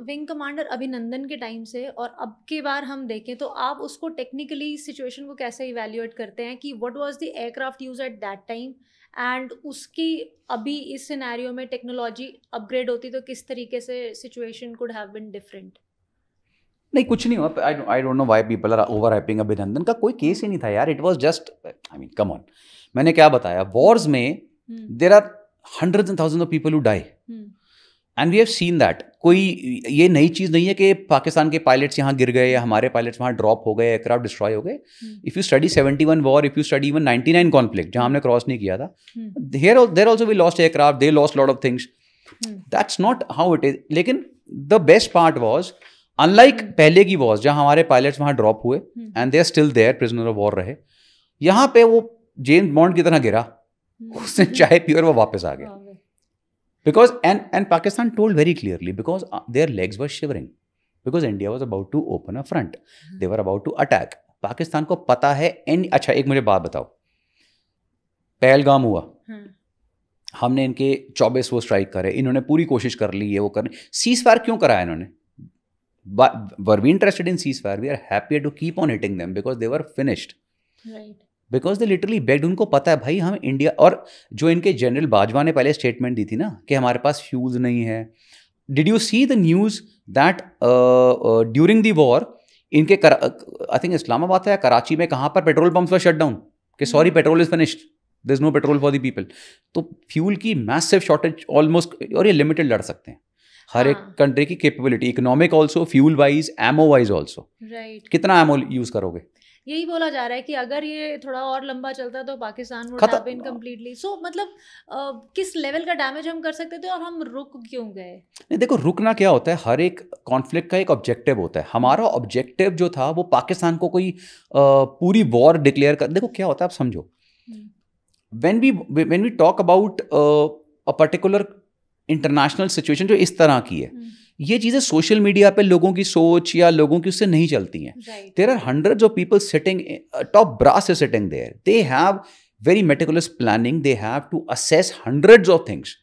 wing commander अभिनंदन के time से और अब की बार हम देखें तो आप उसको टेक्निकली सिचुएशन को कैसे इवैल्यूएट करते हैं कि what was the aircraft use at that time and उसकी अभी इस सिनेरियो में टेक्नोलॉजी अपग्रेड होती तो किस तरीके से situation could have been different? नहीं, कुछ नहीं हुआ। I don't know why people are over hyping Abhinandan का। कोई केस ही नहीं था यार, it was just, I mean come on, मैंने क्या बताया, वॉर्स में there are hundreds and thousands of people who die and we have seen that. कोई ये नई चीज़ नहीं है कि पाकिस्तान के पायलट्स यहाँ गिर गए या हमारे पायलट्स वहाँ ड्रॉप हो गए, एयरक्राफ्ट डिस्ट्रॉय हो गए. If you study 71 war, if you study even 99 conflict जहाँ हमने क्रॉस नहीं किया था, there also we lost aircraft, they lost lot of things. That's not how it is. लेकिन the best part was, unlike पहले की वॉर जहाँ हमारे पायलट्स वहाँ ड्रॉप हुए and they are still there, prisoner of war रहे, यहाँ पे वो जेम्स बॉन्ड की तरह गिरा, उसने चाय पी और वो वापस आ गया. Because and Pakistan told very clearly, because their legs were shivering, because India was about to open a front, they were about to attack. Pakistan को पता है. अच्छा एक मुझे बात बताओ, पहलगाम हुआ, हमने इनके 24 वो स्ट्राइक करे, इन्होंने पूरी कोशिश कर ली है वो करने. सीज फायर क्यों कराया इन्होंने? Were we interested in ceasefire? We are happier to keep on hitting them because they were finished. Right. Because they literally begged. उनको पता है भाई हम इंडिया, और जो इनके जनरल बाजवा ने पहले स्टेटमेंट दी थी ना कि हमारे पास फ्यूल्स नहीं है. Did you see the news that during the war इनके आई थिंक इस्लामाबाद या कराची में कहाँ पर पेट्रोल पंप्स पर शट डाउन कि sorry petrol is finished, there is no petrol for the people. तो फ्यूल की मैसिव शॉर्टेज ऑलमोस्ट, और ये लिमिटेड लड़ सकते हैं. हर एक कंट्री की capability, economic also, fuel wise, ammo wise also. Right. कितना एमओ यूज करोगे? यही बोला जा रहा है कि अगर ये थोड़ा और लंबा चलता तो Pakistan would have been completely. So मतलब किस लेवल का डैमेज हम कर सकते थे और हम रुक क्यों गए? नहीं देखो, रुकना क्या होता है, हर एक कॉन्फ्लिक्ट का एक ऑब्जेक्टिव होता है. हमारा ऑब्जेक्टिव जो था वो पाकिस्तान को कोई पूरी वॉर डिक्लेयर कर. देखो क्या होता है, आप समझो, when we talk about a particular international situation जो इस तरह की है, ये चीज़ें सोशल मीडिया पे लोगों की सोच या लोगों की उससे नहीं चलती हैं. There are hundreds of people sitting, top brass is sitting there, they have very meticulous planning, they have to assess hundreds of things.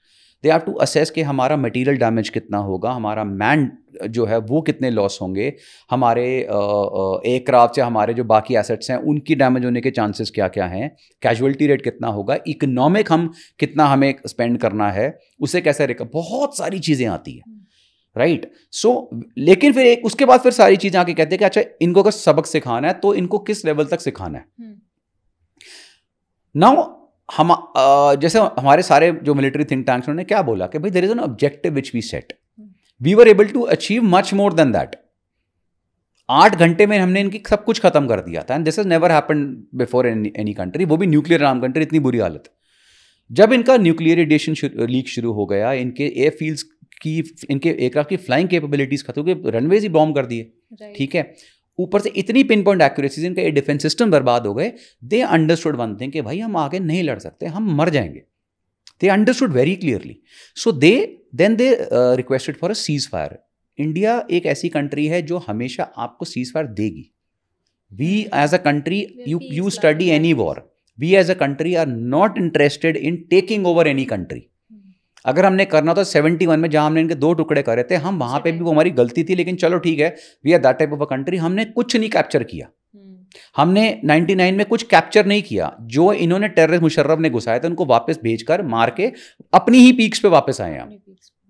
They have to assess कि हमारा मटेरियल डैमेज कितना होगा, हमारा मैन जो है वो कितने लॉस होंगे, हमारे एयरक्राफ्ट या हमारे जो बाकी एसेट्स हैं उनकी डैमेज होने के चांसेस क्या क्या हैं, कैजुअलिटी रेट कितना होगा, इकोनॉमिक हम कितना हमें स्पेंड करना है, उसे कैसे रिकवर, बहुत सारी चीज़ें आती हैं. राइट. सो लेकिन फिर एक उसके बाद फिर सारी चीजें आके कहते हैं कि अच्छा इनको अगर सबक सिखाना है तो इनको किस लेवल तक सिखाना है. नाउ हम जैसे हमारे सारे जो मिलिट्री थिंक टैंक्स उन्होंने क्या बोला कि भाई there is an objective which we set, we were able to achieve much more than that. 8 घंटे में हमने इनकी सब कुछ खत्म कर दिया था. And this is never happened before any country, वो भी न्यूक्लियर आर्म कंट्री. इतनी बुरी हालत. जब इनका न्यूक्लियर रेडिएशन लीक शुरू हो गया, इनके एयरफील्ड्स की, इनके एयरक्राफ्ट की फ्लाइंग कैपेबिलिटीज खत्म हो गई, रनवेज ही बॉम्ब कर दिए. ठीक है. ऊपर से इतनी पिन पॉइंट एक्यूरेसी, इनका ये डिफेंस सिस्टम बर्बाद हो गए. दे अंडरस्टूड वन थिंग कि भाई हम आगे नहीं लड़ सकते, हम मर जाएंगे. They understood very clearly. So they requested for a ceasefire. India एक ऐसी कंट्री है जो हमेशा आपको सीज फायर देगी. We as a country, you study any war, we as a country are not interested in taking over any country. अगर हमने करना था 71 में जहां हमने इनके 2 टुकड़े करे थे, हम वहां पे भी वो हमारी गलती थी, लेकिन चलो ठीक है, we are that type of a country. हमने कुछ नहीं कैप्चर किया. हमने 99 में कुछ कैप्चर नहीं किया. जो इन्होंने टेररिस्ट मुशर्रफ ने घुसाए थे उनको वापस भेजकर मार के अपनी ही पीक्स पे वापस आए हम.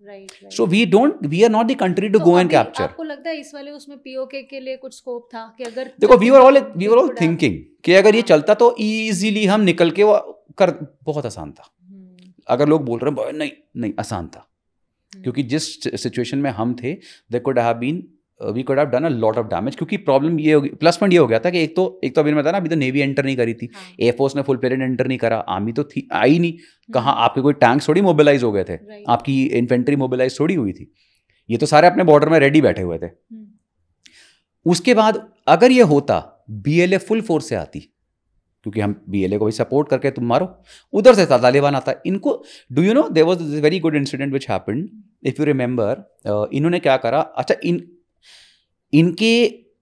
Right right. So we are not the country to तो go and अभी capture. आपको लगता है इस वाले उसमें पीओके के लिए कुछ स्कोप था कि अगर देखो we were all could have- thinking कि अगर ये हाँ। चलता तो easily हम निकल के वो कर, बहुत आसान था. अगर लोग बोल रहे हैं नहीं नहीं आसान था, क्योंकि जिस सिचुएशन में हम थे we could have done a lot of damage. क्योंकि प्रॉब्लम ये होगी, प्लस पॉइंट ये हो गया था कि एक तो अभी मैं बताया ना, अभी तो नेवी एंटर नहीं करी थी, हाँ। एयरफोर्स ने फुल पेरेंट एंटर नहीं करा, आर्मी तो थी आई नहीं. कहाँ आपके कोई टैंक्स थोड़ी मोबिलाइज हो गए थे, Right. आपकी इन्फेंट्री मोबिलाइज थोड़ी हुई थी. ये तो सारे अपने बॉर्डर में रेडी बैठे हुए थे. उसके बाद अगर ये होता बीएलए फुल फोर्स से आती, क्योंकि हम बीएलए को भी सपोर्ट करके तुम मारो, उधर से तालिबान आता. इनको do you know there was this very good incident which happened if you remember. इन्होंने क्या करा, अच्छा इनके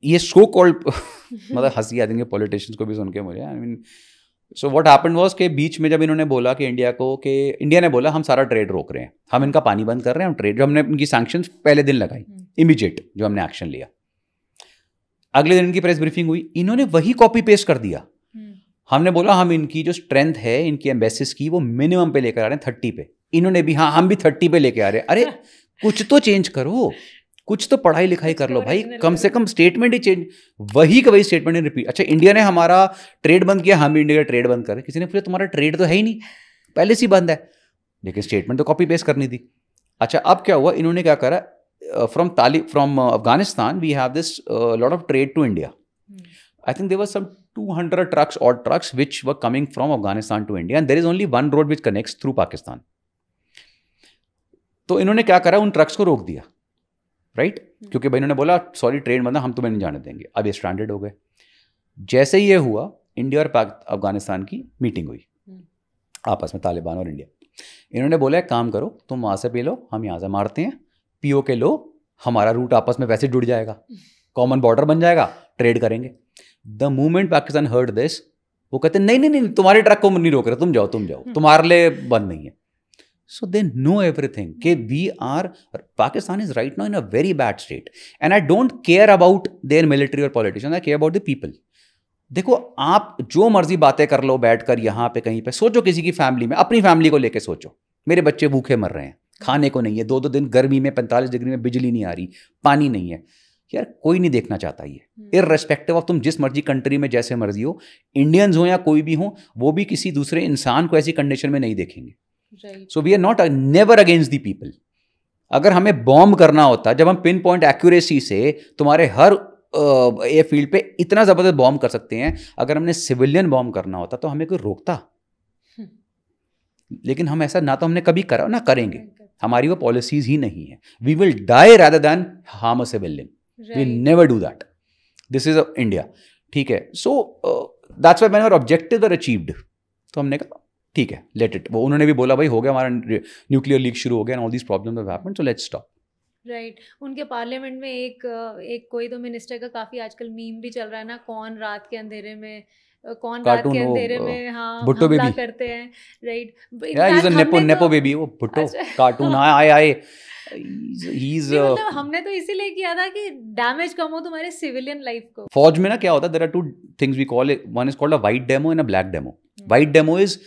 ये सो कॉल्ड मतलब हंसी आ देंगे पॉलिटिशियंस को भी सुन के मुझे. I mean so what happened was कि बीच में जब इन्होंने बोला कि इंडिया ने बोला हम सारा ट्रेड रोक रहे हैं, हम इनका पानी बंद कर रहे हैं, हम ट्रेड, जो हमने इनकी सैंक्शंस पहले दिन लगाई इमीडिएट, जो हमने एक्शन लिया, अगले दिन इनकी प्रेस ब्रीफिंग हुई, इन्होंने वही कॉपी पेस्ट कर दिया. हमने बोला हम इनकी जो स्ट्रेंथ है इनकी एम्बेसीज की वो मिनिमम पे लेकर आ रहे हैं 30 पे. इन्होंने भी हाँ हम भी 30 पे लेके आ रहे हैं. अरे कुछ तो चेंज करो, कुछ तो पढ़ाई लिखाई कर लो भाई, कम से कम स्टेटमेंट ही चेंज. वही का वही स्टेटमेंट रिपीट. अच्छा इंडिया ने हमारा ट्रेड बंद किया, हम भी इंडिया का ट्रेड बंद करें. किसी ने पूछा तुम्हारा ट्रेड तो है ही नहीं, पहले से बंद है, लेकिन स्टेटमेंट तो कॉपी पेस्ट करनी थी. अच्छा अब क्या हुआ, इन्होंने क्या करा, from Afghanistan we have this lot of trade to India. I think there was some 200 trucks, odd trucks, which were coming from Afghanistan to India, and there is only one road which connects through Pakistan. तो इन्होंने क्या करा, उन trucks को रोक दिया, right? क्योंकि भाई इन्होंने बोला सॉरी ट्रेन बंद है, हम तुम्हें नहीं जाने देंगे. अब ये स्ट्रैंडेड हो गए. जैसे ही ये हुआ, इंडिया और अफगानिस्तान की मीटिंग हुई आपस में, तालिबान और इंडिया. इन्होंने बोला एक काम करो, तुम वहाँ से पी लो, हम यहाँ से मारते हैं, पीओ के लो, हमारा रूट आपस में वैसे जुड़ जाएगा, कॉमन बॉर्डर बन जाएगा, ट्रेड करेंगे. The moment Pakistan heard this, वो कहते नहीं तुम्हारे ट्रक को नहीं रोक रहे, तुम जाओ तुम्हारे लिए बंद नहीं है. सो दे नो एवरीथिंग कि we are, Pakistan is right now in a very bad state, and I don't care about their military और politician, I care about the people. देखो आप जो मर्जी बातें कर लो बैठकर यहाँ पे कहीं पे, सोचो किसी की फैमिली में, अपनी फैमिली को लेके सोचो, मेरे बच्चे भूखे मर रहे हैं, खाने को नहीं है, 2-2 दिन गर्मी में 45 डिग्री में बिजली नहीं आ रही, पानी नहीं है. यार कोई नहीं देखना चाहता ये, इररेस्पेक्टिव ऑफ तुम जिस मर्जी कंट्री में जैसे मर्जी हो, इंडियंस हो या कोई भी हो, वो भी किसी दूसरे इंसान को ऐसी कंडीशन में नहीं देखेंगे. So we are not never against the people. अगर हमें बॉम्ब करना होता, जब हम पिन पॉइंट एक्यूरेसी से तुम्हारे हर ए फील्ड पे इतना जबरदस्त बॉम्ब कर सकते हैं, अगर हमने सिविलियन बॉम्ब करना होता तो हमें कोई रोकता. लेकिन हम ऐसा ना तो हमने कभी करा ना करेंगे, हमारी वो पॉलिसीज ही नहीं है. We will die rather than harm a civilian. We never do that. This is India. ठीक है. So that's why when our objectives are achieved, तो हमने कहा ठीक है, let it. वो उन्होंने भी बोला भाई हो गया, हमारा न्यूक्लियर लीक शुरू हो गया, and all these problems have happened, so let's stop. Right. उनके पार्लियामेंट में एक कोई तो मिनिस्टर का काफी आजकल मीम भी चल रहा है ना, कौन रात के अंधेरे में हाँ भुट्टो बेबी करते हैं, राइट? या he's a nepo baby, वो भुट्टो कार्टून आए हमने तो इसीलिए किया था कि डैमेज कम हो तुम्हारे सिविलियन लाइफ को. फौज में ना क्या होता है, there are 2 things we call it, one is called a white demo and a black demo. White demo is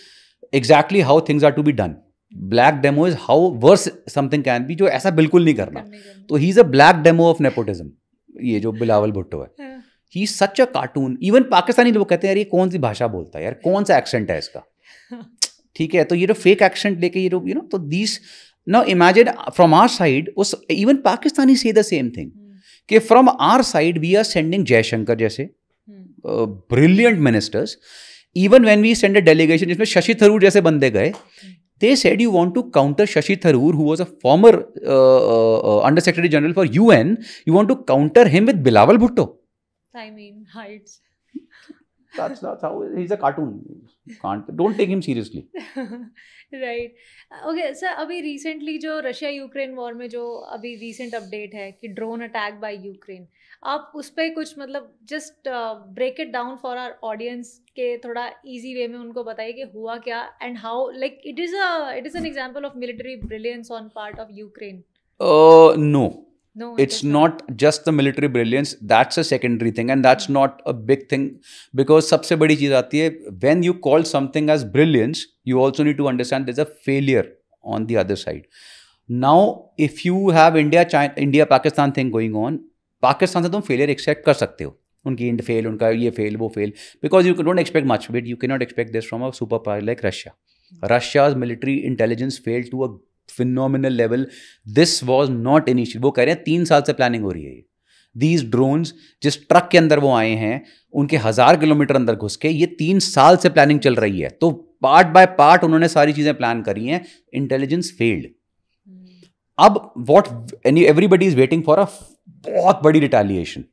exactly how things are to be done, black demo is how worse something can be, जो ऐसा बिल्कुल नहीं करना. तो he is a black demo of nepotism, ये जो बिलावल भुट्टो है. He is such a cartoon. Even Pakistani लोग कहते हैं यार ये कौन सी भाषा बोलता है यार, कौन सा एक्सेंट है इसका. ठीक है, तो ये जो फेक एक्सेंट लेके ये यू नो, तो दीस now imagine from our side, even Pakistani say the same thing, कि from our side we are sending Jaishankar जैसे brilliant ministers. Even when we send a delegation जिसमें शशि थरूर जैसे बंदे गए, they said you want to counter Shashi Tharoor, who was a former Under Secretary General for UN, you want to counter him with Bilawal Bhutto. I mean, heights. That's how he's a cartoon. Don't take him seriously. Right. Okay, sir, अभी recently जो Russia Ukraine war में जो अभी recent update है कि drone attack by Ukraine, आप उस पर कुछ मतलब just break it down for our audience के थोड़ा इजी वे में उनको बताइए कि हुआ क्या and how like it is an example of military brilliance on part of Ukraine. No, it's not just the military brilliance. That's a secondary thing, and that's not a big thing, because सबसे बड़ी चीज आती है when you call something as brilliance, you also need to understand there's a failure on the other side. Now if you have India Pakistan thing going on, Pakistan से तुम failure expect कर सकते हो, उनकी इंड फेल, उनका ये फेल वो fail, because you don't expect much, but you can not expect this from a super power like Russia. Russia's military intelligence failed to a phenomenal level. This was not initial. वो कह रहे हैं 3 साल से planning हो रही है. These drones, जिस ट्रक के अंदर वो आए हैं, उनके 1000 किलोमीटर अंदर घुस के, ये 3 साल से प्लानिंग चल रही है. तो पार्ट बाय पार्ट उन्होंने सारी चीजें प्लान करी हैं. Intelligence failed. अब everybody is waiting for a बहुत बड़ी रिटेलिएशन.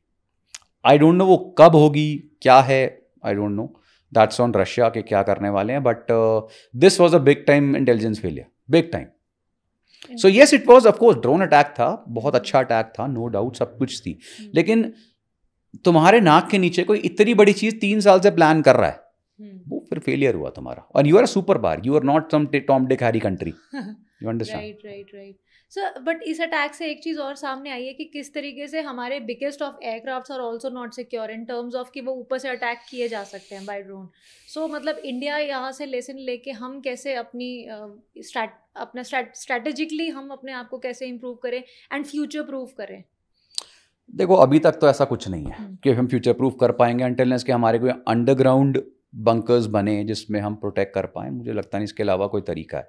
आई डोंट नो वो कब होगी, क्या है, आई don't know. That's on Russia के क्या करने वाले हैं, but this was a big time intelligence failure, big time. So yes, it was of course drone attack था, बहुत अच्छा अटैक था, नो डाउट, सब कुछ थी. लेकिन तुम्हारे नाक के नीचे कोई इतनी बड़ी चीज 3 साल से प्लान कर रहा है, वो फिर फेलियर हुआ तुम्हारा. और you are a super power, you are not some Tom Dick Harry country. You understand? Right. So but इस अटैक से एक चीज़ और सामने आई है कि किस तरीके से हमारे biggest of aircrafts are also not secure in terms of कि वो ऊपर से अटैक किए जा सकते हैं बाय ड्रोन. सो मतलब इंडिया यहाँ से लेसन लेके हम कैसे अपनी स्ट्रैटेजिकली हम अपने आप को कैसे इम्प्रूव करें एंड फ्यूचर प्रूफ करें. देखो, अभी तक तो ऐसा कुछ नहीं है कि हम फ्यूचर प्रूफ कर पाएंगे अनटिल के हमारे कोई अंडरग्राउंड बंकर्स बने जिसमें हम प्रोटेक्ट कर पाएँ. मुझे लगता नहीं इसके अलावा कोई तरीका है.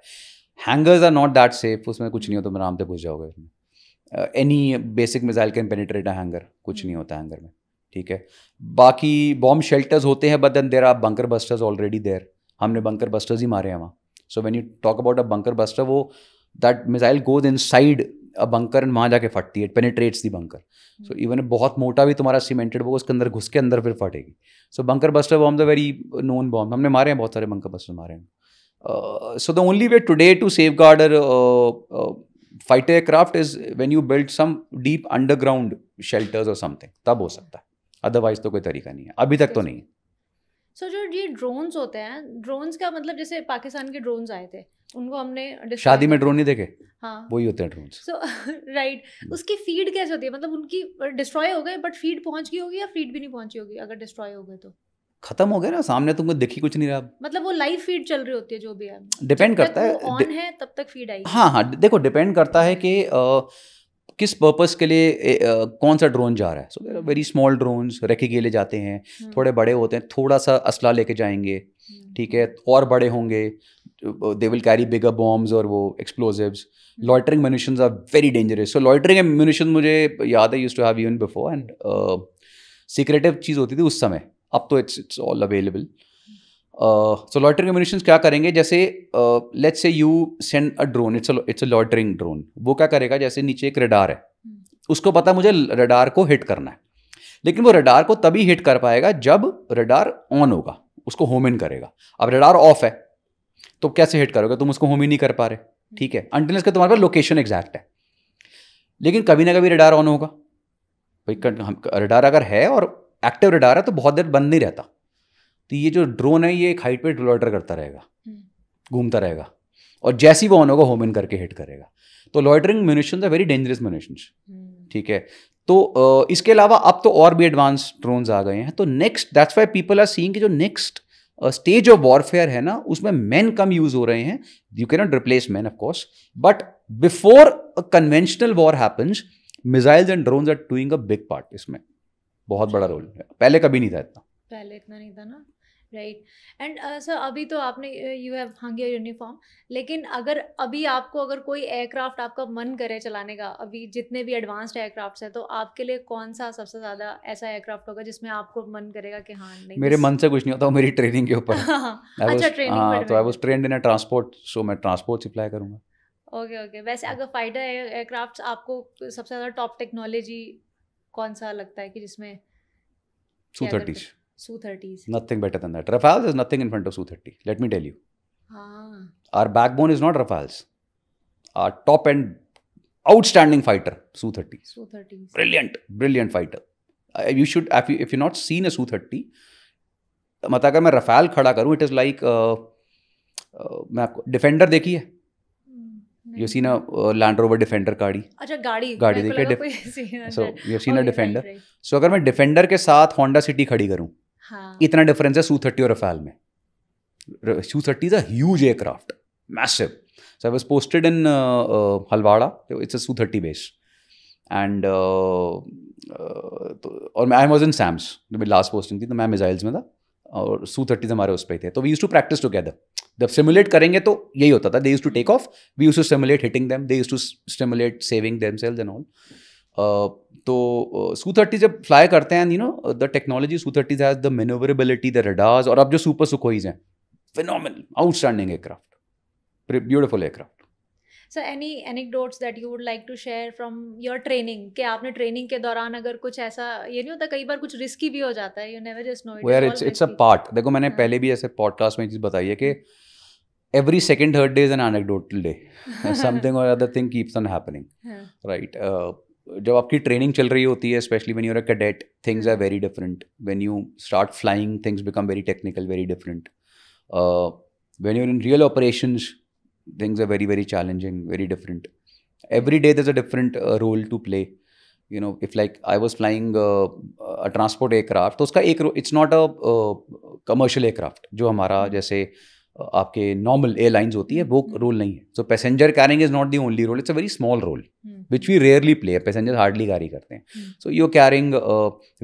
Hangars are not that safe, उसमें कुछ नहीं हो, तुम आराम से घुस जाओगे उसमें. Any basic missile can penetrate a hanger, कुछ नहीं होता हैंगर में. ठीक है, बाकी बॉम्ब शेल्टर्स होते हैं, but then there are bunker busters already there. हमने बंकर बस्टर्स ही मारे हैं वहाँ. So when you talk about a bunker buster, वो that missile goes inside a bunker and वहाँ जाके फटती है, it penetrates the bunker. So even बहुत मोटा भी तुम्हारा सीमेंटेड वो उसके अंदर घुस के अंदर फिर फटेगी. So bunker buster bomb the very known bomb, हमने मारे हैं, बहुत सारे बंकर बस्टर मारे हैं. So the only way today to safeguard a fighter aircraft is when you build some deep underground shelters or something. तब हो सकता है, अदरवाइज तो कोई तरीका नहीं है, अभी तक तो नहीं. सो जो ये ड्रोन्स होते हैं, ड्रोन्स का मतलब जैसे पाकिस्तान के ड्रोन्स आए थे, उनको हमने शादी में ड्रोन नहीं देखे? हाँ, वही होते हैं ड्रोन्स. सो राइट, उसकी फीड कैसे होती है? मतलब उनकी डिस्ट्रॉय हो गए बट फीड पहुंच गई होगी या फीड भी नहीं पहुंची होगी? अगर डिस्ट्रॉय हो गए तो खत्म हो गया ना, सामने तुमको दिखी कुछ नहीं रहा. मतलब वो लाइव फीड चल रही होती है जो भी है, डिपेंड करता है, ऑन है तब तक फीड आएगी. हाँ, देखो डिपेंड करता है कि किस पर्पस के लिए कौन सा ड्रोन जा रहा है. So there are very small drones, recce के लिए जाते हैं. थोड़े बड़े होते हैं, थोड़ा सा असला लेके जाएंगे. ठीक है, और बड़े होंगे, they will carry bigger bombs और वो explosives. Loitering munitions are very dangerous. So loitering munition मुझे याद है, used to have even before, and secretive चीज़ होती थी उस समय. अब तो it's all available. So loitering munitions क्या करेंगे, जैसे let's say you send a drone, it's a loitering drone. वो क्या करेगा, जैसे नीचे एक रडार है, उसको पता मुझे रडार को हिट करना है, लेकिन वो रडार को तभी हिट कर पाएगा जब रडार ऑन होगा, उसको होम इन करेगा. अब रडार ऑफ है तो कैसे हिट करोगे, तुम उसको होम इन नहीं कर पा रहे. ठीक है, अनटिल इसका तुम्हारे पास लोकेशन एग्जैक्ट है. लेकिन कभी ना कभी रडार ऑन होगा भाई. रडार अगर है और एक्टिव रडार है तो बहुत देर बंद नहीं रहता. तो ये जो ड्रोन है ये एक हाइट पे लॉइटर करता रहेगा, घूमता रहेगा, और जैसे ही वो ऑन होगा होम इन करके हिट करेगा. तो loitering munitions are very dangerous munitions. ठीक है, तो इसके अलावा अब तो और भी एडवांस ड्रोन्स आ गए हैं. तो next, that's why people are seeing कि जो नेक्स्ट स्टेज ऑफ वॉरफेयर है ना, उसमें मेन कम यूज हो रहे हैं. You can not replace man of course, but before a conventional war happens, missiles and drones are doing a big part. इसमें बहुत बड़ा रोल है, पहले कभी नहीं था इतना. पहले इतना नहीं था ना. राइट. एंड सर अभी तो आपने you have hung your uniform, लेकिन अगर अभी आपको अगर कोई एयरक्राफ्ट आपका मन करे चलाने का, अभी जितने भी एडवांस्ड एयरक्राफ्ट्स हैं, तो आपके लिए कौन सा सबसे ज़्यादा ऐसा एयरक्राफ्ट होगा जिसमें आपको मन करेगा कि हाँ नहीं? मेरे मन से कुछ नहीं होता, मेरी ट्रेनिंग के ऊपर. अच्छा, ट्रेनिंग. तो I was trained in a transport, so मैं ट्रांसपोर्ट अप्लाई करूँगा. ओके. वैसे अगर फाइटर एयरक्राफ्ट आपको सबसे ज़्यादा टॉप टेक्नोलॉजी कौन सा लगता है कि जिसमें? Su-30s. Su-30s. Nothing better than that. Rafales is nothing in front of Su-30. Let me tell you. Our backbone is not Rafales. Our top end, outstanding fighter, Su-30s. Brilliant fighter. You should, if you've not seen a Su-30, मतलब अगर मैं Rafale खड़ा करूँ, it is like मैं आपको defender देखी है? You seen a Land Rover Defender गाड़ी? अच्छा, गाड़ी देखिए. So you seen a Defender. So अगर मैं डिफेंडर के साथ Honda City खड़ी करूँ, इतना डिफरेंस है Su-30 और रफाल में. Su-30 is a huge aircraft, massive. So I was posted in Halwara. It's a Su-30 base. And और I was in SAMS, जो मेरी लास्ट पोस्टिंग थी, तो मैं मिसाइल्स में था और Su-30 हमारे उस पे थे. तो we used to practice together. जब सिमुलेट करेंगे तो यही होता था. They used to take off, we used to simulate hitting them, they used to simulate saving themselves and all. तो Su-30 जब फ्लाई करते हैं, you know the technology Su-30 has the manoeuvrability, the radars, और अब जो super Sukhois हैं, phenomenal, outstanding aircraft, beautiful aircraft. So any anecdotes that you would like to share from your training? कि आपने training के दौरान अगर कुछ ऐसा, ये नहीं होता कई बार कुछ रिस्की भी हो जाता है, you never just know it. Where it's a part. देखो मैंने पहले भी ऐसे पॉडकास्ट में एक चीज़ बताई है कि every second third day is an anecdotal day. Something or other thing keeps on happening. Right. जब आपकी ट्रेनिंग चल रही होती है, especially when you're a cadet, things are very different. When you start flying, things become very technical, very different. When you're in real operations, things are very, very challenging, very different. Every day there's a different role to play. You know, if like I was flying a transport aircraft, तो उसका एक it's not a commercial aircraft जो हमारा जैसे आपके normal airlines होती है, वो रोल नहीं है. So passenger carrying is not the only role. It's a very small role, which we rarely play. Passengers hardly carry करते हैं. So you're carrying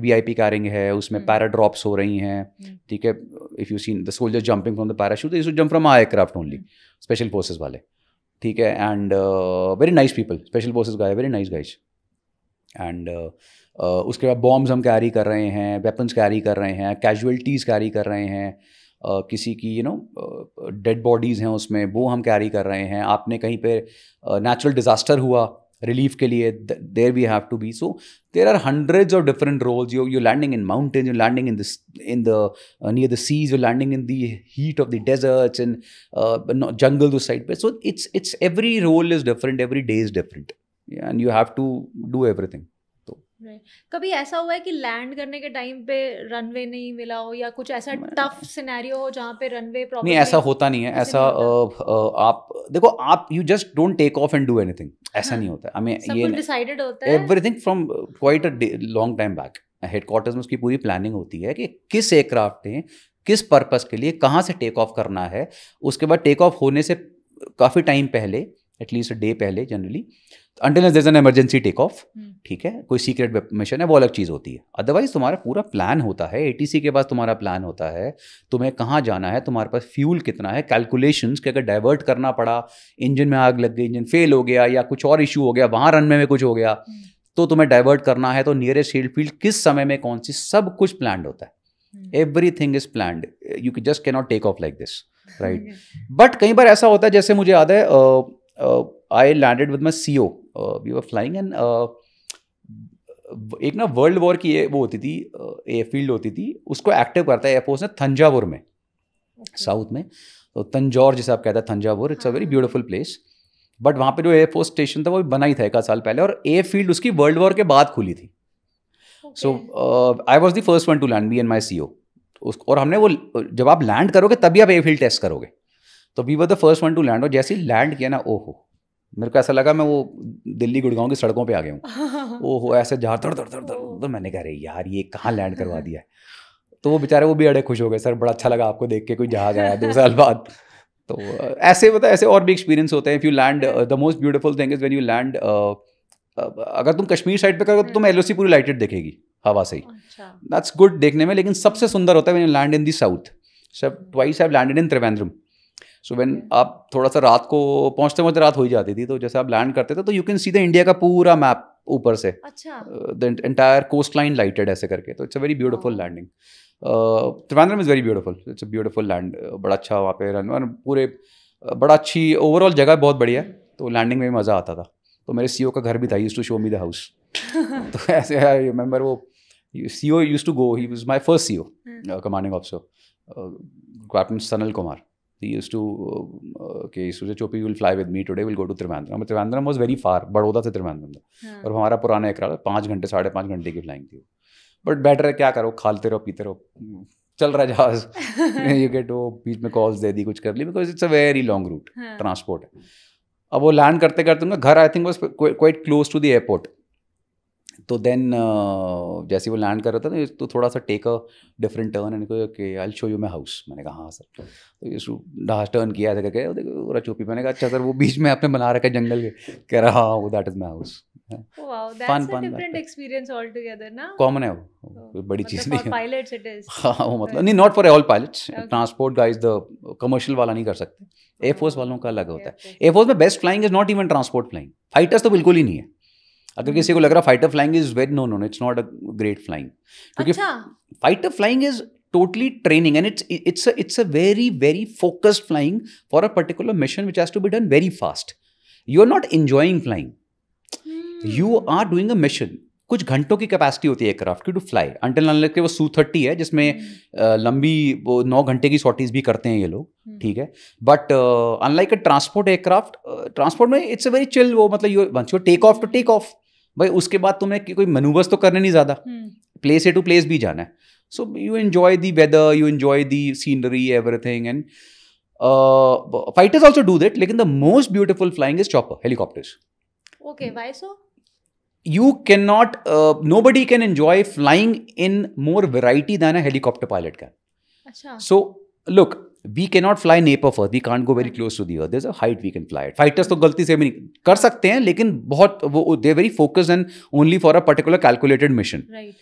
VIP carrying है, उसमें paradrops हो रही हैं, ठीक है. If you seen the soldiers jumping from the parachute, they used to jump from our aircraft only. Special forces वाले, ठीक है. And very nice people, special forces guy, very nice guys. And उसके बाद bombs हम carry कर रहे हैं, weapons carry कर रहे हैं, casualties carry कर रहे हैं, किसी की यू नो डेड बॉडीज़ हैं उसमें, वो हम कैरी कर रहे हैं. आपने कहीं पे नेचुरल डिज़ास्टर हुआ रिलीफ के लिए, there we have to be. So there are hundreds of different roles. You landing in mountains, you landing in the near the seas, you landing in the heat of the deserts and jungle उस साइड पे. So it's every role is different, every day is different, and you have to do everything. कभी ऐसा हुआ है कि land करने के टाइम पे रनवे नहीं मिला हो, या कुछ ऐसा टफ सिनेरियो हो जहाँ पे रनवे प्रॉब्लम? नहीं, ऐसा होता नहीं है. ऐसा आप देखो, आप you just don't take off and do anything, ऐसा नहीं होता. आई मीन ये डिसाइडेड होता है everything from quite a long time back. Headquarters में उसकी पूरी प्लानिंग होती है कि किस एयरक्राफ्ट ने किस पर्पस के लिए कहाँ से टेक ऑफ करना है. उसके बाद टेक ऑफ होने से काफ़ी टाइम पहले, एटलीस्ट अ डे पहले generally, until there's an emergency take off, ठीक है, कोई सीक्रेट मिशन है, वो अलग चीज़ होती है. अदरवाइज तुम्हारा पूरा प्लान होता है. ATC के पास तुम्हारा प्लान होता है, तुम्हें कहाँ जाना है, तुम्हारे पास फ्यूल कितना है, कैलकुलेशंस कि अगर डाइवर्ट करना पड़ा, इंजन में आग लग गई, इंजन फेल हो गया या कुछ और इशू हो गया, वहाँ रनवे में कुछ हो गया, तो तुम्हें डाइवर्ट करना है, तो नियरेस्ट हील्ड फील्ड किस समय में कौन सी, सब कुछ प्लान्ड होता है. Everything is planned. You just can not take off like this, right. But कई बार ऐसा होता है, जैसे मुझे याद है, I landed with my CO. We were flying and एक ना वर्ल्ड वॉर की वो होती थी, एयरफील्ड होती थी, उसको एक्टिव करता है एयरफोर्स ने तंजावुर में, साउथ में. तो तंजौर जिसे आप कहते हैं, Thanjavur, it's a very beautiful place. But वहाँ पे जो एयरफोर्स स्टेशन था वो बना ही था 1 साल पहले, और एयरफील्ड उसकी वर्ल्ड वॉर के बाद खुली थी. So I was the first one to land, me and my CO. और हमने वो, जब आप लैंड करोगे तभी आप एयरफील्ड टेस्ट करोगे, तो we were the first one to land. और जैसे ही लैंड किया ना, ओहो, मेरे को ऐसा लगा मैं वो दिल्ली गुड़गांव की सड़कों पे आ गया हूँ. ओहो, ऐसे जहाँ धड़ धड़ धड़ धड़, तो मैंने कहा, अरे यार ये कहाँ लैंड करवा दिया है. तो वो बेचारे, वो भी अड़े खुश हो गए, सर बड़ा अच्छा लगा आपको देख के, कोई जहाज आया 2 साल बाद. तो ऐसे मतलब ऐसे और भी एक्सपीरियंस होते हैं. If you land, the most beautiful thing is when you land, अगर तुम कश्मीर साइड पे करोगे तो तुम LOC पूरी लाइटेड दिखेगी हवा से ही, दैट्स गुड देखने में. लेकिन सबसे सुंदर होता है when you land in the south. सब twice I have landed in Trivandrum. So when आप थोड़ा सा रात को पहुंचते पहुंचते रात हो ही जाती थी, तो जैसे आप लैंड करते थे तो you can see the India का पूरा मैप ऊपर से, the entire coast line lighted ऐसे करके. तो it's a very beautiful landing. Trivandrum is very beautiful, it's a beautiful land. बड़ा अच्छा वहाँ पे रन, पूरे बड़ा अच्छी ओवरऑल जगह बहुत बढ़िया है. तो लैंडिंग में भी मज़ा आता था. तो मेरे CO का घर भी था, used to show me the house. तो ऐसे आई रिमेंबर वो CO used to go, he was my first CO, commanding officer, captain Sanal Kumar. He used to okay, so Chopi will fly with me today, we'll go to Trivandrum. But Trivandrum was very far, Baroda से Trivandrum था. और हमारा पुराना aircraft 5 घंटे 5.5 घंटे की flying थी. But better है, क्या करो, खाते रहो पीते रहो, चल रहा जहाज. यू गेट वो बीच में कॉल्स दे दी, कुछ कर ली, because it's a very long route transport है. अब वो लैंड करते करते उनका घर I think was quite close to the airport. तो देन जैसे वो लैंड कर रहा था तो थोड़ा सा take a different turn and okay I will show you my house. मैंने कहा हाँ सर। तो ये टर्न किया ऐसे करके पूरा चुपी। मैंने कहा अच्छा सर वो बीच में आपने बना रखा है जंगल के। कह रहा हाँ वो that is my house. Wow, that's a different experience altogether, ना? कॉमन है वो, कोई बड़ी चीज़ नहीं है। For pilots it is. हाँ वो मतलब नहीं, not for all pilots. Transport guys the commercial वाला नहीं कर सकते, एयरफोर्स वालों का अलग होता है। एयरफोर्स में best flying is not even transport flying. Fighters तो बिल्कुल ही नहीं है। अगर किसी को लग रहा fighter flying is very no it's not a great flying, क्योंकि fighter flying is totally training and it's a very focused flying for a particular mission which has to be done very fast. You are not enjoying flying. You are doing a mission. कुछ घंटों की capacity होती है aircraft की to fly until unless के वो Su-30 है जिसमें लंबी वो 9 घंटे की सॉर्टीज भी करते हैं ये लोग, ठीक है। But unlike a transport aircraft, transport में इट्स अ वेरी चिल, वो मतलब you once you take off to take off भाई, उसके बाद तुम्हें कोई मैनूवर्स तो करने नहीं ज़्यादा, प्लेस ए टू प्लेस भी जाना है। So you enjoy the weather, you enjoy the scenery, everything, and fighters also do that. लेकिन the most beautiful flying is chopper, helicopters. Okay, why so? You cannot, nobody can enjoy flying in more variety than a helicopter pilot can. अच्छा. So look, we cannot fly Napier first. We can't go very close to the earth. There's a height we can fly at. Fighters तो गलती से भी नहीं कर सकते हैं, लेकिन बहुत वो they're very focused and only for a particular calculated mission. Right.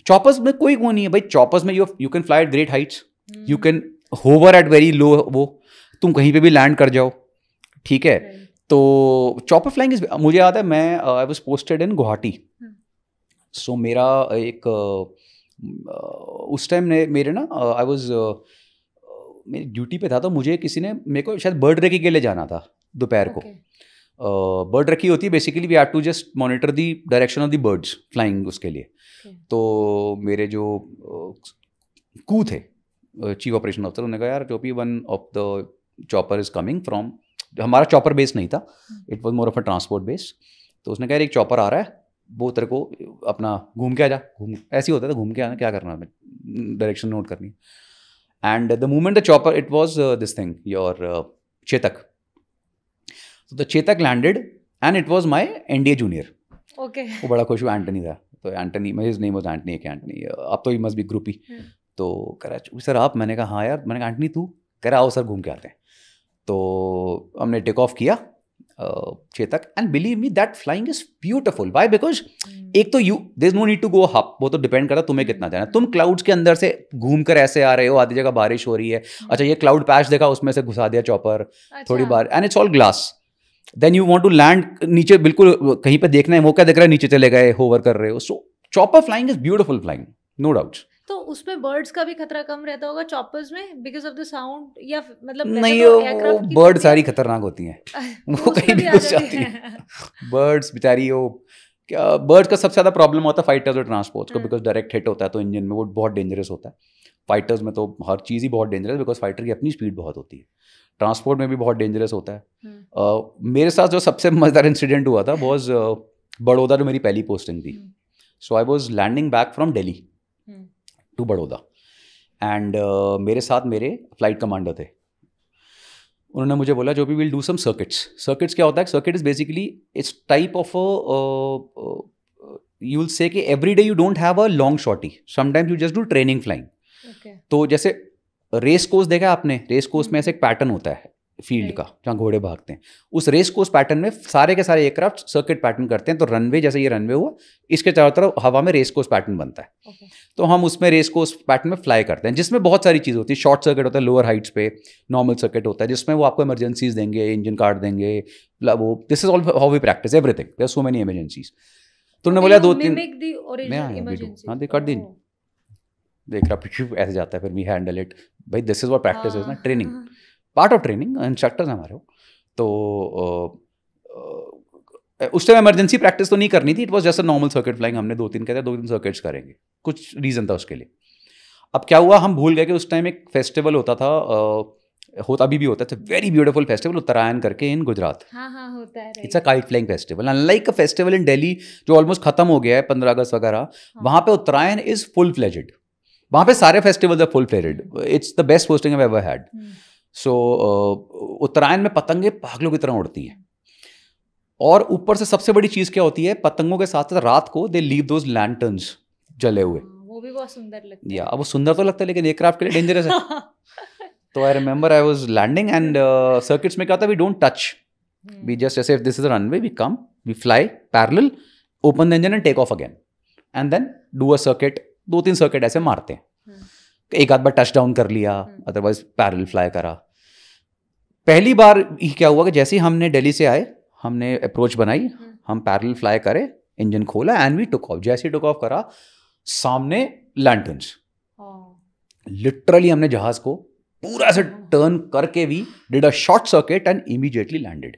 Choppers में कोई वो नहीं है भाई। चॉपर्स में you can fly at great heights, you can hover at very low, वो तुम कहीं पे भी लैंड कर जाओ, ठीक है। तो चॉपर फ्लाइंग इज, मुझे याद है मैं I was posted in Guwahati. So मेरा एक उस टाइम मेरे ना आई वाज मेरी ड्यूटी पे था, तो मुझे किसी ने, मेरे को शायद बर्ड रेकी के लिए जाना था दोपहर को। बर्ड रेकी होती है basically we have to just monitor the direction of the birds flying, उसके लिए। तो मेरे जो कू थे चीफ ऑपरेशन ऑफिसर, उन्होंने कहा यार टोपी one of the chopper is coming from, हमारा चॉपर बेस नहीं था, it was more of a transport base. तो उसने कहा यार एक चॉपर आ रहा है, वो तेरे को अपना घूम के आ जा, ऐसे ही होता था, घूम के आना, क्या करना है, डायरेक्शन नोट करनी। And the moment the chopper, it was this thing your Chetak. तो the Chetak landed and it was my NDA junior. वो बड़ा खुश हुआ, एंटनी था। तो Antony, his name was Antony, एक एंटनी, अब तो ही मस्ट बी ग्रुपी। तो कह रहा सर आप, मैंने कहा हाँ यार, मैंने कहा एंटनी तू, कह रहा आओ सर घूम के आते हैं। तो हमने टेक ऑफ किया Chetak, and believe me that flying is beautiful. Why? Because एक तो you there is no need to go up, वो तो डिपेंड करता है तुम्हें कितना जाना है। तुम क्लाउड्स के अंदर से घूम कर ऐसे आ रहे हो, आधी जगह बारिश हो रही है, अच्छा ये क्लाउड पैच देखा, उसमें से घुसा दिया चॉपर, थोड़ी बार, and it's all glass. Then you want to land नीचे, बिल्कुल कहीं पे देखना है, मौका दिख रहा है, नीचे चले गए, होवर कर रहे हो। So chopper flying is beautiful flying, no doubt. तो उसमें बर्ड्स का भी खतरा कम रहता होगा चॉपर्स में बिकॉज ऑफ द साउंड, या मतलब नहीं, वो बर्ड सारी खतरनाक होती हैं, वो कहीं भी घुस जाती है। बर्ड्स बेचारी, वो क्या, बर्ड्स का सबसे ज़्यादा प्रॉब्लम होता है फाइटर्स और ट्रांसपोर्ट्स को, बिकॉज डायरेक्ट हिट होता है तो इंजन में, वो बहुत डेंजरस होता है। फाइटर्स में तो हर चीज़ ही बहुत डेंजरस, बिकॉज फाइटर की अपनी स्पीड बहुत होती है। ट्रांसपोर्ट में भी बहुत डेंजरस होता है। मेरे साथ जो सबसे मज़ेदार इंसिडेंट हुआ था वॉज बड़ौदा, जो मेरी पहली पोस्टिंग थी। So I was landing back from Delhi to Baroda, and मेरे साथ मेरे फ्लाइट कमांडर थे। उन्होंने मुझे बोला जो भी will do some circuits. Circuits क्या होता है? Circuit is basically it's type of you will say कि every day you don't have a long sortie, sometimes you just do training flying. तो जैसे रेस कोर्स देखा आपने, रेस कोर्स में ऐसे एक पैटर्न होता है फील्ड का जहाँ घोड़े भागते हैं। उस रेस कोर्स पैटर्न में सारे के सारे एयरक्राफ्ट सर्किट पैटर्न करते हैं। तो रनवे, जैसे ये रनवे हुआ, इसके चारों तरफ हवा में रेस कोर्स पैटर्न बनता है। तो हम उसमें रेस कोर्स पैटर्न में फ्लाई करते हैं, जिसमें बहुत सारी चीज़ होती है। शॉर्ट सर्किट होता है लोअर हाइट्स पे, नॉर्मल सर्किट होता है जिसमें वो आपको इमरजेंसीज देंगे, इंजन काट देंगे, वो this is all how we practice everything, there are so many emergencies. तो उन्होंने बोला 2-3 हाँ दे कर दी, देख रहा ऐसे जाता है, फिर वी हैंडल इट। भाई this is what practice is ना, training, part of training, instructors हमारे हो। तो उस टाइम इमरजेंसी प्रैक्टिस तो नहीं करनी थी, it was just a normal circuit flying. हमने 2-3 सर्किट्स करेंगे, कुछ रीज़न था उसके लिए। अब क्या हुआ, हम भूल गए कि उस टाइम एक फेस्टिवल होता था, होता अभी भी होता है, वेरी ब्यूटीफुल फेस्टिवल, उत्तरायण करके इन गुजरात। हाँ होता है। It's a kite flying festival, unlike a festival in Delhi जो ऑलमोस्ट खत्म हो गया है, 15 अगस्त वगैरह। वहाँ पे उत्तरायण इज फुल फ्लेजेड, वहाँ पे सारे festivals are full fledged. It's the best posting I ever had. So Uttarayan में पतंगे पागलों की तरह उड़ती हैं। और ऊपर से सबसे बड़ी चीज़ क्या होती है, पतंगों के साथ साथ रात को दे लीव दोज लैंटर्न्स जले हुए। वो भी बहुत सुंदर लगता है। या अब वो सुंदर तो लगता है लेकिन एयरक्राफ्ट के लिए डेंजरस है। तो I remember I was landing and circuits में क्या होता है, we don't touch, we just जैसे if this is a runway we come, we fly parallel, open the engine and take off again and then do a circuit, 2-3 circuit ऐसे मारते हैं। एक आध बार टच डाउन कर लिया, अदरवाइज पैरेलल फ्लाई करा। पहली बार क्या हुआ कि जैसे ही हमने दिल्ली से आए, हमने अप्रोच बनाई, हम पैरेलल फ्लाई करे, इंजन खोला एंड वी टुक ऑफ। जैसे ही टुक ऑफ करा, सामने लैंटर्न्स, लिटरली हमने जहाज को पूरा से टर्न करके we did a short circuit and immediately landed.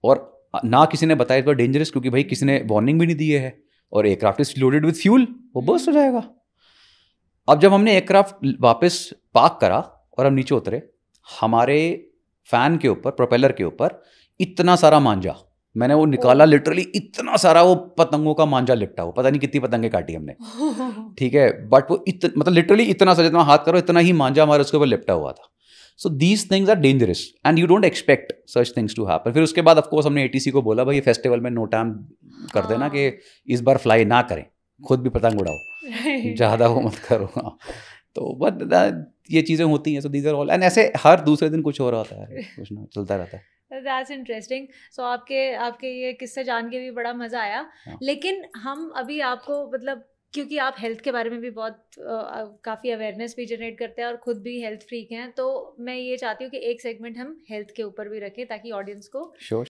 और ना किसी ने बताया इट डेंजरस, क्योंकि भाई किसी ने वार्निंग भी नहीं दी है, और aircraft is loaded with fuel, वो बर्स्ट हो जाएगा। अब जब हमने एयरक्राफ्ट वापस पार्क करा और हम नीचे उतरे, हमारे फैन के ऊपर, प्रोपेलर के ऊपर इतना सारा मांझा, मैंने वो निकाला, लिटरली इतना सारा वो पतंगों का मांझा लिपटा हुआ, पता नहीं कितनी पतंगे काटी हमने, ठीक है, बट वो मतलब लिटरली इतना सा, जितना हाथ करो इतना ही मांझा हमारे उसके ऊपर लिपटा हुआ था। So these things are dangerous and you don't expect such things to happen. फिर उसके बाद ऑफकोर्स हमने ATC को बोला, भाई ये फेस्टिवल में नो टाइम कर देना कि इस बार फ्लाई ना करें, खुद भी पतंग उड़ाओ, ज़्यादा वो मत करो। तो बट ये चीज़ें होती हैं, so these are all, and ऐसे हर दूसरे दिन कुछ हो रहा होता है, कुछ ना चलता रहता है। That's interesting. So आपके ये किस्से जान के भी बड़ा मज़ा आया। लेकिन हम अभी आपको मतलब, क्योंकि आप हेल्थ के बारे में भी बहुत काफ़ी अवेयरनेस भी जनरेट करते हैं और ख़ुद भी हेल्थ फ्रीक हैं, तो मैं ये चाहती हूँ कि एक सेगमेंट हम हेल्थ के ऊपर भी रखें ताकि ऑडियंस को